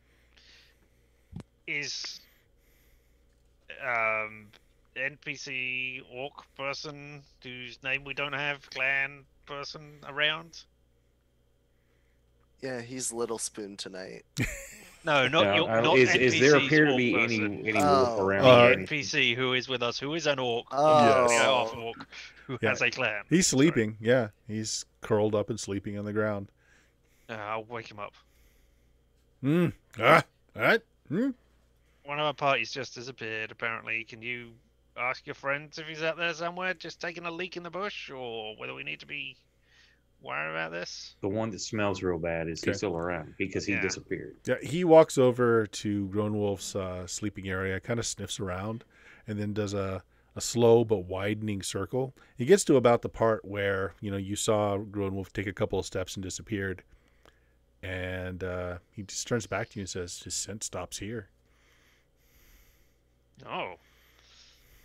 is NPC orc person whose name we don't have, clan person around? Yeah, he's Little Spoon tonight. No, not Yeah, your, I don't- not is there NPC's appear to orc be person. any wolf Oh. around? Uh, me? NPC who is with us, who is an orc, Oh. obviously a half orc, who Yeah. has a clan. He's sleeping. Yeah, he's curled up and sleeping on the ground. I'll wake him up. What? One of our parties just disappeared, apparently. Can you ask your friends if he's out there somewhere, just taking a leak in the bush, or whether we need to be worried about this? The one that smells real bad, is Okay. he still around? Because he Yeah. disappeared. Yeah, he walks over to Grown Wolf's sleeping area, kind of sniffs around, and then does a a slow but widening circle. He gets to about the part where, you saw Grown Wolf take a couple of steps and disappeared. And he just turns back to you and says, his scent stops here. Oh.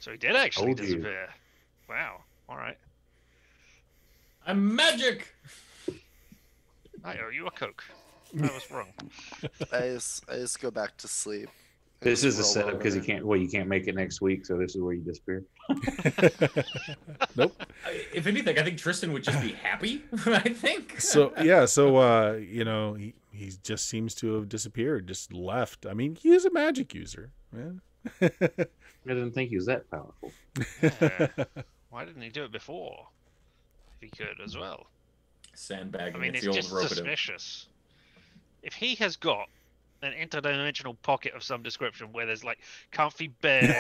So he did actually Told you. disappear. Wow. All right. I'm magic. I owe you a Coke. I was wrong. I just go back to sleep. I This just is a roll setup because over. you can't make it next week, so this is where you disappear. Nope. If anything, I think Tristan would just be happy. I think. So he just seems to have disappeared, just left. I mean, he is a magic user, man. I didn't think he was that powerful. Yeah. Why didn't he do it before? If he could as well. Sandbagging. I mean, it's it's the just old rope. suspicious. If he has got an interdimensional pocket of some description where there's like comfy beds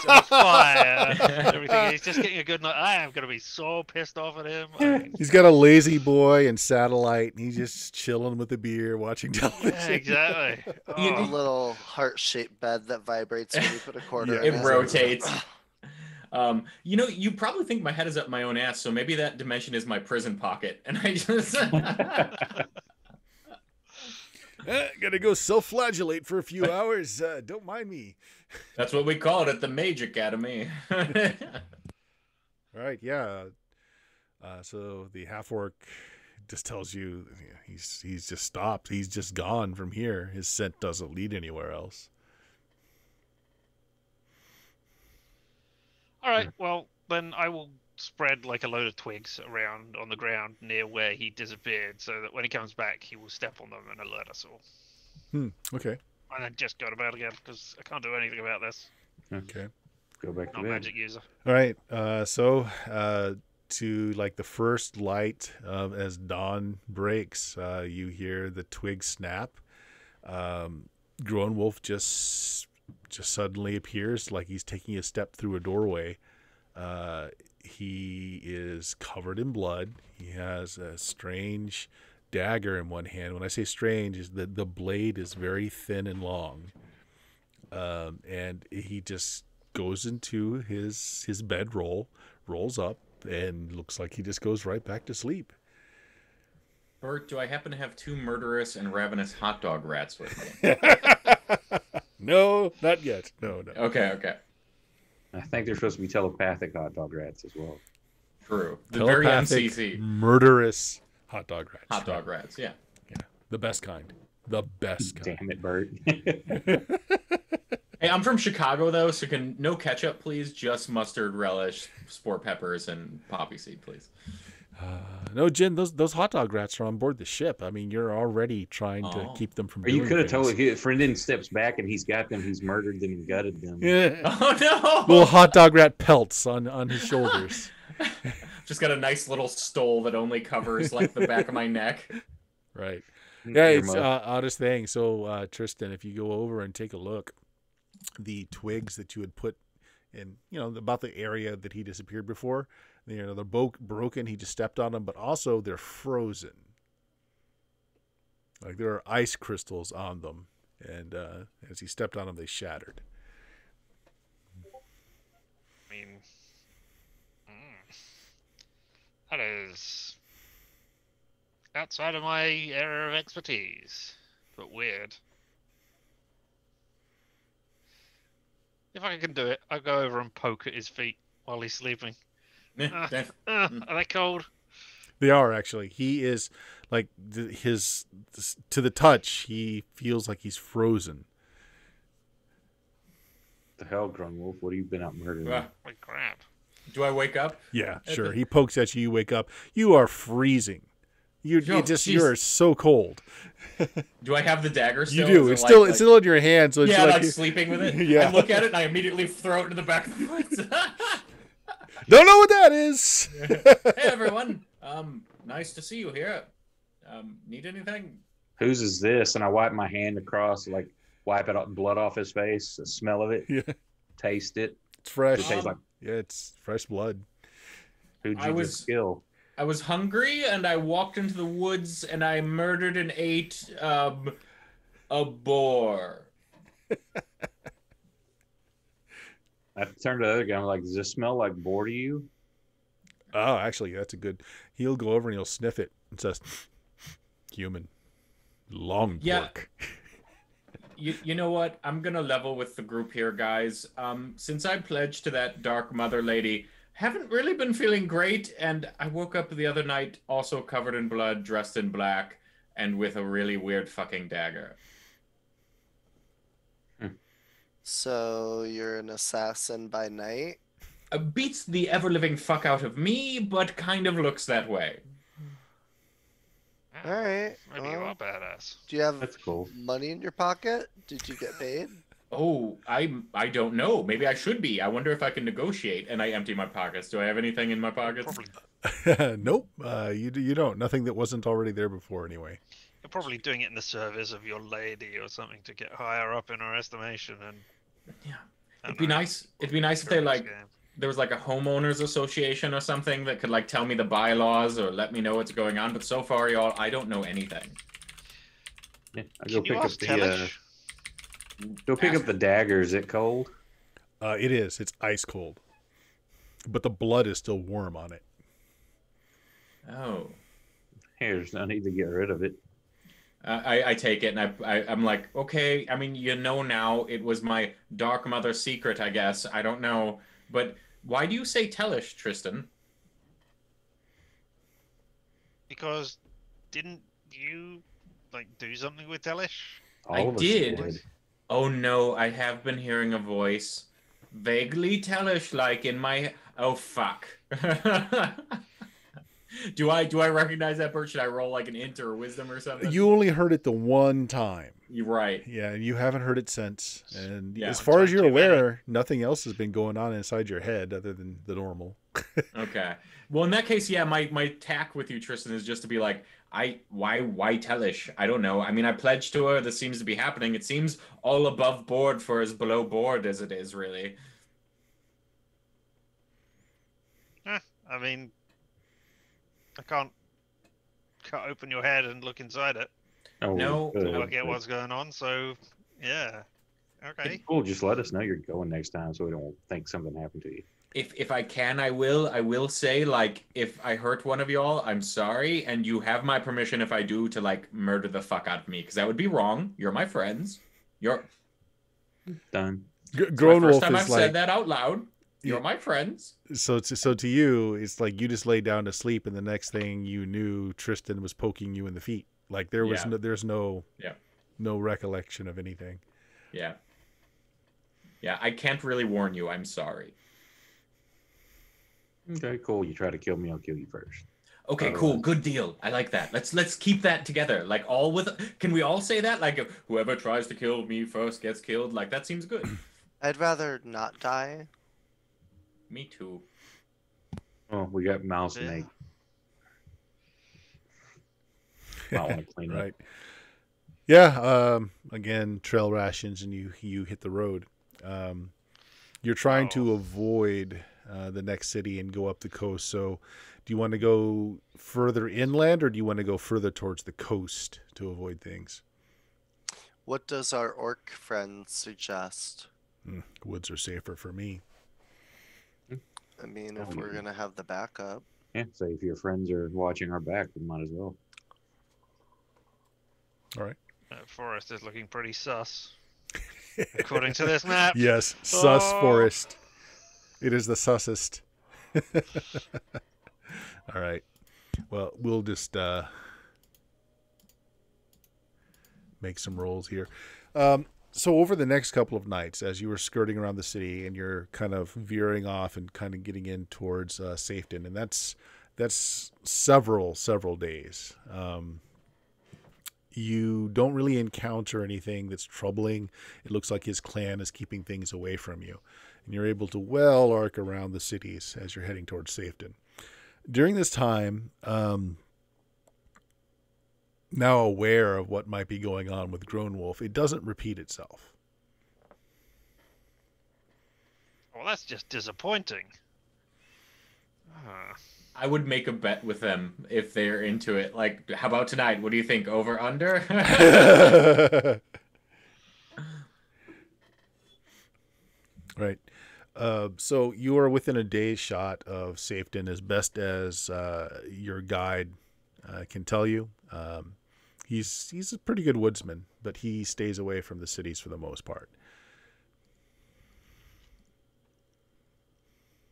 and fire and everything, he's just getting a good night. I am going to be so pissed off at him. I mean, He's got a lazy boy and satellite, and he's just chilling with a beer, watching television. yeah, exactly. A Oh, little heart-shaped bed that vibrates when you put a quarter Yeah. in It it. rotates. You probably think my head is up my own ass, so maybe that dimension is my prison pocket, and I just. Gotta go self-flagellate for a few hours. Don't mind me. That's what we call it at the Mage Academy. All right, yeah. So the half-orc just tells you he's just stopped. He's just gone from here. His scent doesn't lead anywhere else. all right. Well, then I will spread like a load of twigs around on the ground near where he disappeared, so that when he comes back, he will step on them and alert us all. Okay. And then just go to bed again because I can't do anything about this. Okay. Go back to Not a bed. magic user. All right. To like the first light as dawn breaks, you hear the twig snap. Grown Wolf just suddenly appears like he's taking a step through a doorway. He is covered in blood. He has a strange dagger in one hand. When I say strange, is that the blade is very thin and long. And he just goes into his bedroll, rolls up, and looks like he just goes right back to sleep. Bert, do I happen to have 2 murderous and ravenous hot dog rats with me? No, not yet. No. Okay. I think they're supposed to be telepathic hot dog rats as well. True. The very Telepathic, MCC. murderous hot dog rats. Hot dog rats, yeah. The best kind. The best kind. Damn it, Bert. Hey, I'm from Chicago, though, so can no ketchup, please? Just mustard, relish, sport peppers, and poppy seed, please. No, Jen, those hot dog rats are on board the ship. I mean, you're already trying to Oh. keep them from Or you doing could have things. totally. Friendin steps back and he's got them. He's murdered them and gutted them. Yeah. Oh, no! Little hot dog rat pelts on his shoulders. Just got a nice little stole that only covers, like, the back of my neck. Right. Yeah, it's Earmuff. oddest thing. So, Tristan, if you go over and take a look, the twigs that you had put in, about the area that he disappeared before, they're broken. He just stepped on them, but also they're frozen. Like there are ice crystals on them, and as he stepped on them, they shattered. I mean, that is outside of my area of expertise, but weird. If I can do it, I'll go over and poke at his feet while he's sleeping. Are they cold? They are actually. He is like to the touch. He feels like he's frozen. The hell, Grown Wolf? What have you been out murdering? Holy crap. Do I wake up? Yeah, sure. He pokes at you. You wake up. You are freezing. You Yo, you're so cold. Do I have the dagger You still? do. Is it's it still like- it's still in your hand. So it's Yeah, like I'm sleeping with it. Yeah. I look at it and I immediately throw it into the back of the woods. don't know what that is. Hey everyone, nice to see you here. Need anything? Whose is this? And I wipe my hand across, like wipe it off, blood off his face. The smell of it. Yeah, Taste it. it's fresh. It tastes like. Yeah, it's fresh blood. Who'd I you was- just kill? I was hungry and I walked into the woods and I murdered and ate a boar. I turned to the other guy. I'm like, does this smell like boar to you? Oh, actually, that's a good. He'll go over and he'll sniff it and says, "Human, long Yeah. pork." You know what? I'm gonna level with the group here, guys. Since I pledged to that dark mother lady, haven't really been feeling great, and I woke up the other night also covered in blood, dressed in black, and with a really weird fucking dagger. So you're an assassin by night? Beats the ever-living fuck out of me, but kind of looks that way. All right. Maybe you are badass. Do you have That's cool. money in your pocket? Did you get paid? Oh, I don't know. Maybe I should be. I wonder if I can negotiate. And I empty my pockets. Do I have anything in my pockets? Probably, Nope. You don't. Nothing that wasn't already there before, anyway. you're probably doing it in the service of your lady or something to get higher up in her estimation. And Yeah. I It'd don't be know. nice. It'd be nice if they like there was like a homeowners association or something that could like tell me the bylaws or let me know what's going on. But so far, y'all, I don't know anything. Yeah, I Can you ask Tellish? go pick up the dagger. Is it cold? It is. It's ice cold, but the blood is still warm on it. Oh. There's no need to get rid of it. I take it and I'm like, okay, I mean, you know now, it was my dark mother secret, I guess. I don't know. But why do you say Tellish, Tristan? Because didn't you like do something with Tellish? I All of us did. Oh no, I have been hearing a voice. Vaguely Tellish-like in my... Oh, fuck. Do I recognize that bird? Should I roll like an int or a wisdom or something? You only heard it the one time. You're right. Yeah, and you haven't heard it since. And Yeah. as far as you're Too many. aware, nothing else has been going on inside your head other than the normal. Okay. Well, in that case, yeah, my tack with you, Tristan, is just to be like, why Tellish? I don't know. I mean, I pledged to her. This seems to be happening. It seems all above board for as below board as it is, really. I mean, I can't cut open your head and look inside it Oh, No. good. to work out what's going on. So, yeah, okay. Cool. Just let us know you're going next time, so we don't think something happened to you. If I can, I will say, like, if I hurt one of y'all, I'm sorry, and you have my permission if I do to like murder the fuck out of me, because that would be wrong. You're my friends. You're Done. Grown first Wolf time I've is like said that out loud. You're Yeah. my friends. so to you, it's like you just laid down to sleep, and the next thing you knew, Tristan was poking you in the feet. Like there was Yeah. there's no Yeah. no recollection of anything. Yeah. Yeah, I can't really warn you. I'm sorry. Okay, cool. You try to kill me, I'll kill you first. Okay, cool. Good deal. I like that. Let's keep that together. Like all with. Can we all say that? Like if whoever tries to kill me first gets killed. Like that seems good. I'd rather not die. Me too. Oh, we got mouse and Yeah. egg. I want to clean up. Right. Yeah. Again, trail rations, and you hit the road. You're trying to avoid the next city and go up the coast. So, do you want to go further inland, or do you want to go further towards the coast to avoid things? What does our orc friend suggest? Woods are safer for me. I mean, if Oh, we're yeah. gonna have the backup. Yeah, so if your friends are watching our back, we might as well. All right. Forest is looking pretty sus, according to this map. Yes, sus Oh. forest. It is the sussest. All right. Well, we'll just make some rolls here. So over the next couple of nights, as you were skirting around the city and you're kind of veering off and kind of getting in towards Safeton, and that's several days. You don't really encounter anything that's troubling. It looks like his clan is keeping things away from you. And you're able to well arc around the cities as you're heading towards Safeton. During this time, now aware of what might be going on with Grown Wolf, it doesn't repeat itself. Well, that's just disappointing. Ah. I would make a bet with them if they're into it. Like, how about tonight? What do you think? Over, under? Right. So you are within a day's shot of Safeton, as best as your guide can tell you. He's a pretty good woodsman, but he stays away from the cities for the most part.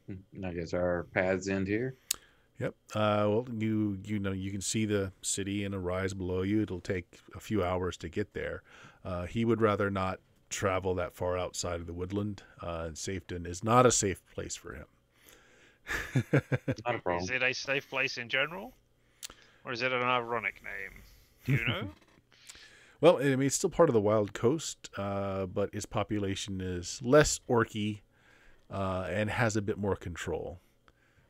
I guess our paths end here. Yep. Well, you know you can see the city and a rise below you. It'll take a few hours to get there. He would rather not travel that far outside of the woodland. And Safeton is not a safe place for him. Not a problem. Is it a safe place in general, or is it an ironic name? Do you know? Well, I mean, it's still part of the Wild Coast, but its population is less orky and has a bit more control.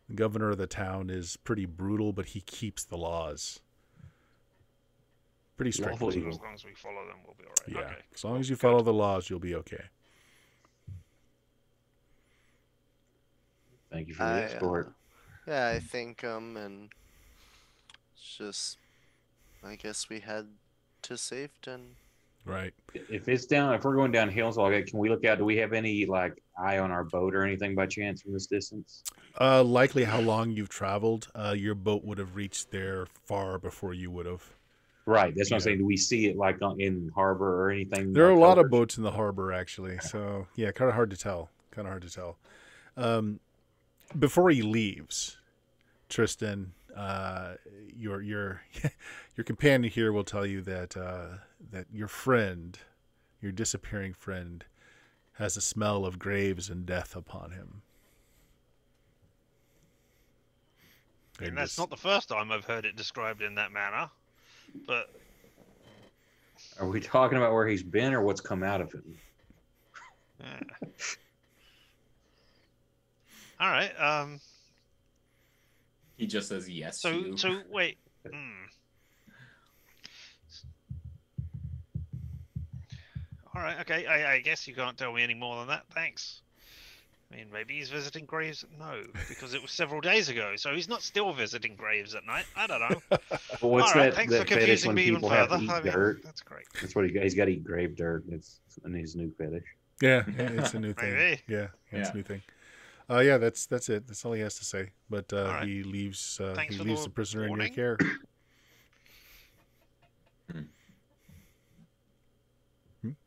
The governor of the town is pretty brutal, but he keeps the laws pretty strictly. So as long as we follow them, we'll be all right. Yeah, Okay. as long as you follow the laws, you'll be okay. Thank you for the escort. Yeah, I think and it's just I guess we head to Safeton. Right. If we're going down hills, can we look out? Do we have any like eye on our boat or anything by chance from this distance? Likely how long you've traveled. Your boat would have reached there far before you would have. Right. That's what I'm Yeah. saying. Do we see it like in harbor or anything? There are a like lot of covered? boats in the harbor, actually. So, yeah, kind of hard to tell. Before he leaves, Tristan, your your companion here will tell you that that your friend, your disappearing friend, has a smell of graves and death upon him. And that's not the first time I've heard it described in that manner. But Are we talking about where he's been or what's come out of him? all right. He just says yes. So you. so wait. All right. Okay. I guess you can't tell me any more than that. Thanks. I mean, maybe he's visiting graves. No, because it was several days ago, so he's not still visiting graves at night. I don't know. Well, what's All right, that? thanks that for fetish confusing when me even people have further. to eat I mean, dirt? that's great. That's what he's got to eat grave dirt. It's in his new fetish. Yeah, it's a new thing. Maybe. Yeah, it's Yeah. a new thing. Yeah, that's it. That's all he has to say. But right. he leaves. Thanks He for leaves the the prisoner in your warning. care.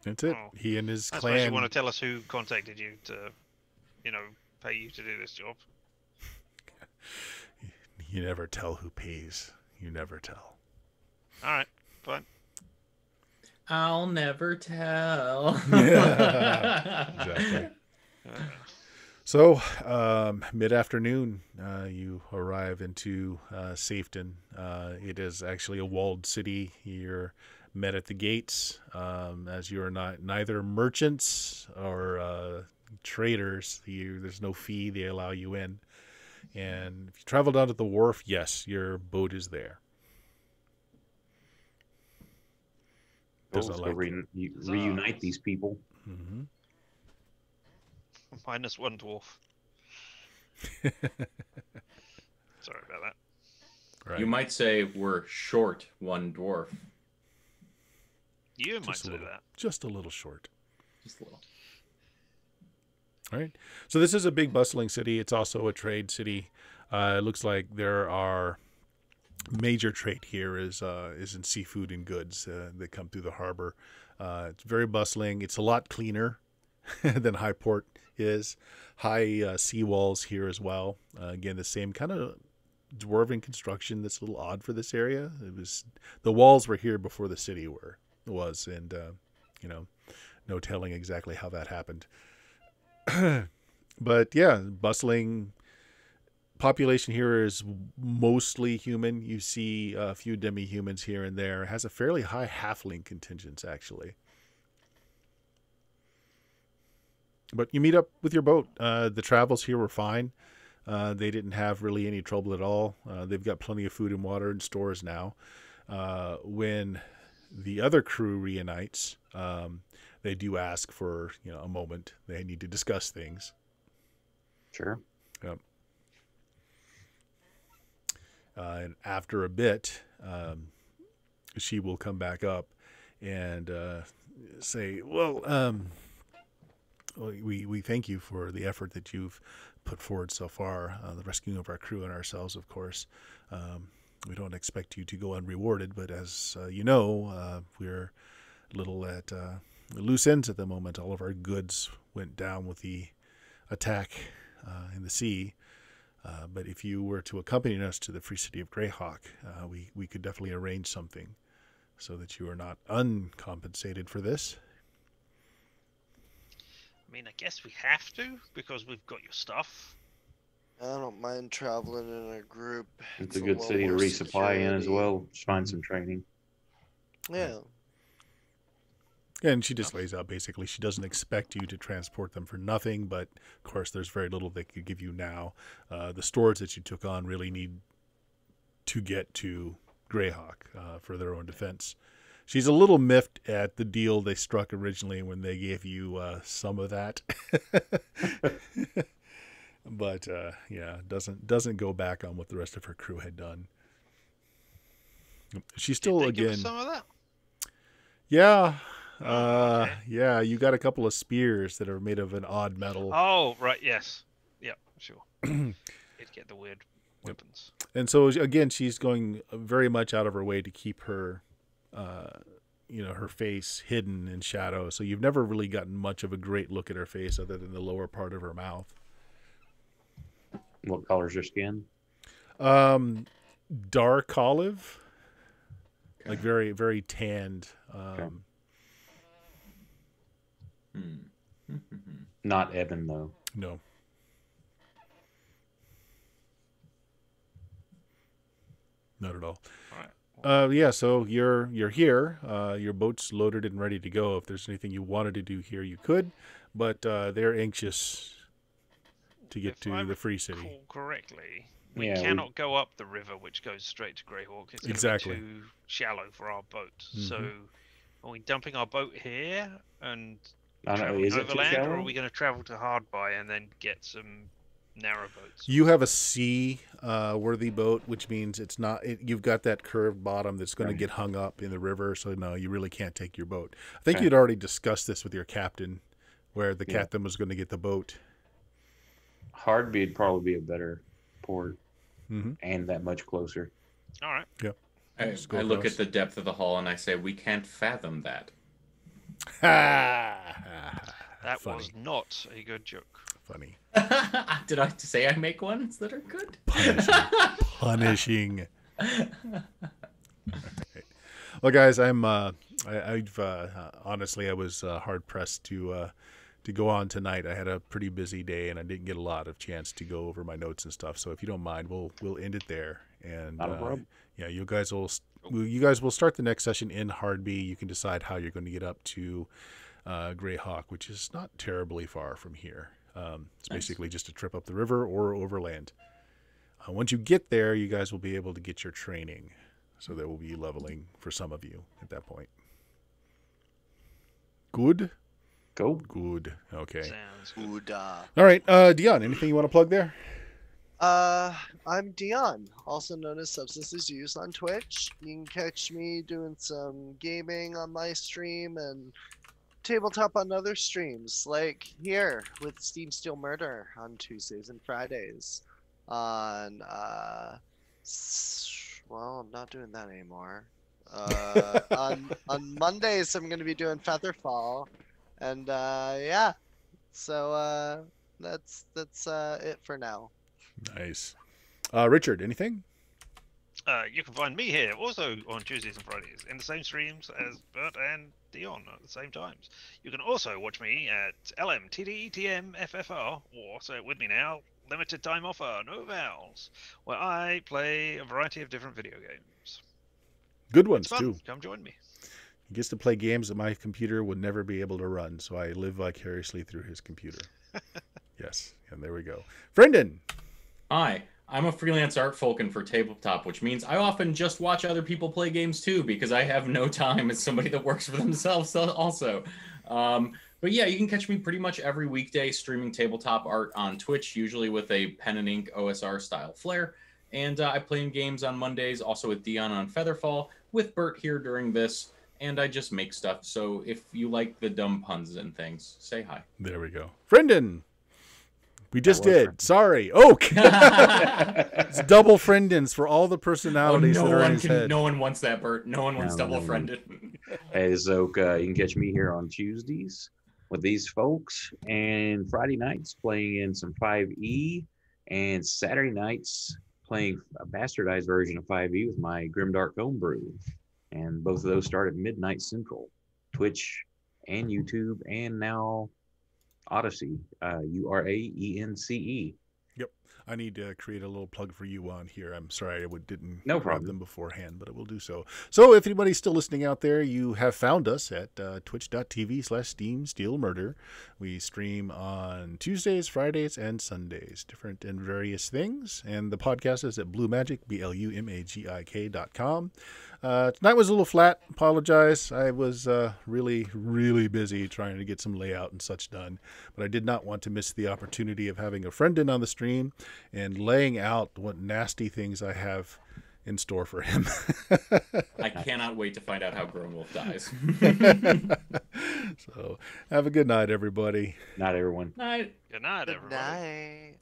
That's it. Oh. He and his I suppose clan. you want to tell us who contacted you to, pay you to do this job. You never tell who pays. You never tell. All right, fine. I'll never tell. Yeah, exactly. So, mid-afternoon, you arrive into Safeton. It is actually a walled city. You're met at the gates, as you are neither merchants or traders. There's no fee. They allow you in. And if you travel down to the wharf, yes, your boat is there. Doesn't So like reunite these people. Mm-hmm. Minus one dwarf. Sorry about that. Right. You might say we're short one dwarf. You might Just a say little. that. Just a little short. Just a little. All right. So this is a big bustling city. It's also a trade city. It looks like there are major trade here is in seafood and goods that come through the harbor. It's very bustling. It's a lot cleaner than Highport is. High seawalls here as well. Again, the same kind of dwarven construction that's a little odd for this area. The walls were here before the city was, and no telling exactly how that happened. But yeah, bustling population here is mostly human. You see a few demi-humans here and there. It has a fairly high halfling contingent, actually. But you meet up with your boat. The travels here were fine. They didn't have really any trouble at all. They've got plenty of food and water in stores now. When the other crew reunites, they do ask for a moment. They need to discuss things. Sure. Yep. And after a bit, she will come back up and say, "Well, we thank you for the effort that you've put forward so far, the rescuing of our crew and ourselves, of course. We don't expect you to go unrewarded, but as you know, we're a little at loose ends at the moment. All of our goods went down with the attack in the sea. But if you were to accompany us to the free city of Greyhawk, we could definitely arrange something so that you are not uncompensated for this. I mean, I guess we have to because we've got your stuff. I don't mind traveling in a group. It's a good city to little more resupply in as security. well. Just find some training. Yeah. And she just lays out basically she doesn't expect you to transport them for nothing, but of course there's very little they could give you now. The stores that you took on really need to get to Greyhawk for their own defense. She's a little miffed at the deal they struck originally when they gave you some of that. But yeah, doesn't go back on what the rest of her crew had done. She's still Did they give us again. some of that? Yeah. Okay. Yeah, you got a couple of spears that are made of an odd metal. Oh, right. Yes. Yeah. Sure. You'd get the weird weapons. And so again, she's going very much out of her way to keep her, her face hidden in shadow. So you've never really gotten much of a great look at her face other than the lower part of her mouth. What color's your skin? Dark olive, Okay. like very, very tanned. Not ebon though. No. Not at all. All right. Yeah, so you're here. Your boat's loaded and ready to go. If there's anything you wanted to do here, you could. But they're anxious to get If to I the free city. recall correctly, we Yeah, cannot go up the river which goes straight to Greyhawk. It's going Exactly. to be too shallow for our boat. So, Mhm. are we dumping our boat here and I don't know. traveling Is it too overland, or are shallow? we going to travel to Hardby and then get some narrow boats? You have a sea worthy boat, which means it's not. You've got that curved bottom that's going to Right. get hung up in the river. So no, you really can't take your boat. I think Okay. you'd already discussed this with your captain, where the Yeah. captain was going to get the boat. Hardby would probably be a better port Mm-hmm. and that much closer. All right. Just go I look across. at the depth of the hull and I say, we can't fathom that. That Funny. was not a good joke. Funny. Did I say I make ones that are good? Punishing. Well, guys, I've honestly, I was hard pressed to go on tonight. I had a pretty busy day, and I didn't get a lot of chance to go over my notes and stuff. So, if you don't mind, we'll end it there. And Not a problem. yeah, you guys will start the next session in Hardby. You can decide how you're going to get up to Greyhawk, which is not terribly far from here. It's Nice. basically just a trip up the river or overland. Once you get there, you guys will be able to get your training. So there will be leveling for some of you at that point. Good? Go. Good. Okay. Sounds good. Good. All right. Dion, anything you want to plug there? I'm Dion, also known as Substances Used on Twitch. You can catch me doing some gaming on my stream and tabletop on other streams, like here with Steam Steel Murder on Tuesdays and Fridays. On well, I'm not doing that anymore. On Mondays, I'm gonna be doing Featherfall, and yeah. So that's it for now. Nice. Richard, anything? You can find me here also on Tuesdays and Fridays in the same streams as Bert and Dion at the same times. You can also watch me at LMTDETMFFR, or say it with me now, Limited Time Offer, No Vowels, where I play a variety of different video games. Good It's ones, fun. too. Come join me. He gets to play games that my computer would never be able to run, so I live vicariously through his computer. Yes, and there we go. Brendan! Hi, I'm a freelance art falcon for Tabletop, which means I often just watch other people play games too, because I have no time as somebody that works for themselves also. But yeah, you can catch me pretty much every weekday streaming tabletop art on Twitch, usually with a pen and ink OSR style flair. And I play in games on Mondays, also with Dion on Featherfall, with Bert here during this. and I just make stuff. So if you like the dumb puns and things, say hi. There we go. Friendin. We just was did. Friendon. Sorry. Oh, it's double Friendins for all the personalities that are in his head. No one wants that, Bert. No one wants No, double no. friended. Hey, so you can catch me here on Tuesdays with these folks, and Friday nights playing in some 5e, and Saturday nights playing a bastardized version of 5e with my Grimdark Homebrew. And both of those start at midnight Central, Twitch and YouTube, and now Odyssey, URAENCE. Yep. I need to create a little plug for you on here. I'm sorry I didn't No grab problem. them beforehand, but I will do so. So if anybody's still listening out there, you have found us at twitch.tv/SteamSteelMurder. We stream on Tuesdays, Fridays, and Sundays, different and various things. And the podcast is at BlueMagic, BLUMAGIK.com. Tonight was a little flat. Apologize. I was really, really busy trying to get some layout and such done. But I did not want to miss the opportunity of having a friend in on the stream and laying out what nasty things I have in store for him. I cannot wait to find out how Grown Wolf dies. So have a good night, everybody. Not everyone. Night. Good night, Good everybody. night.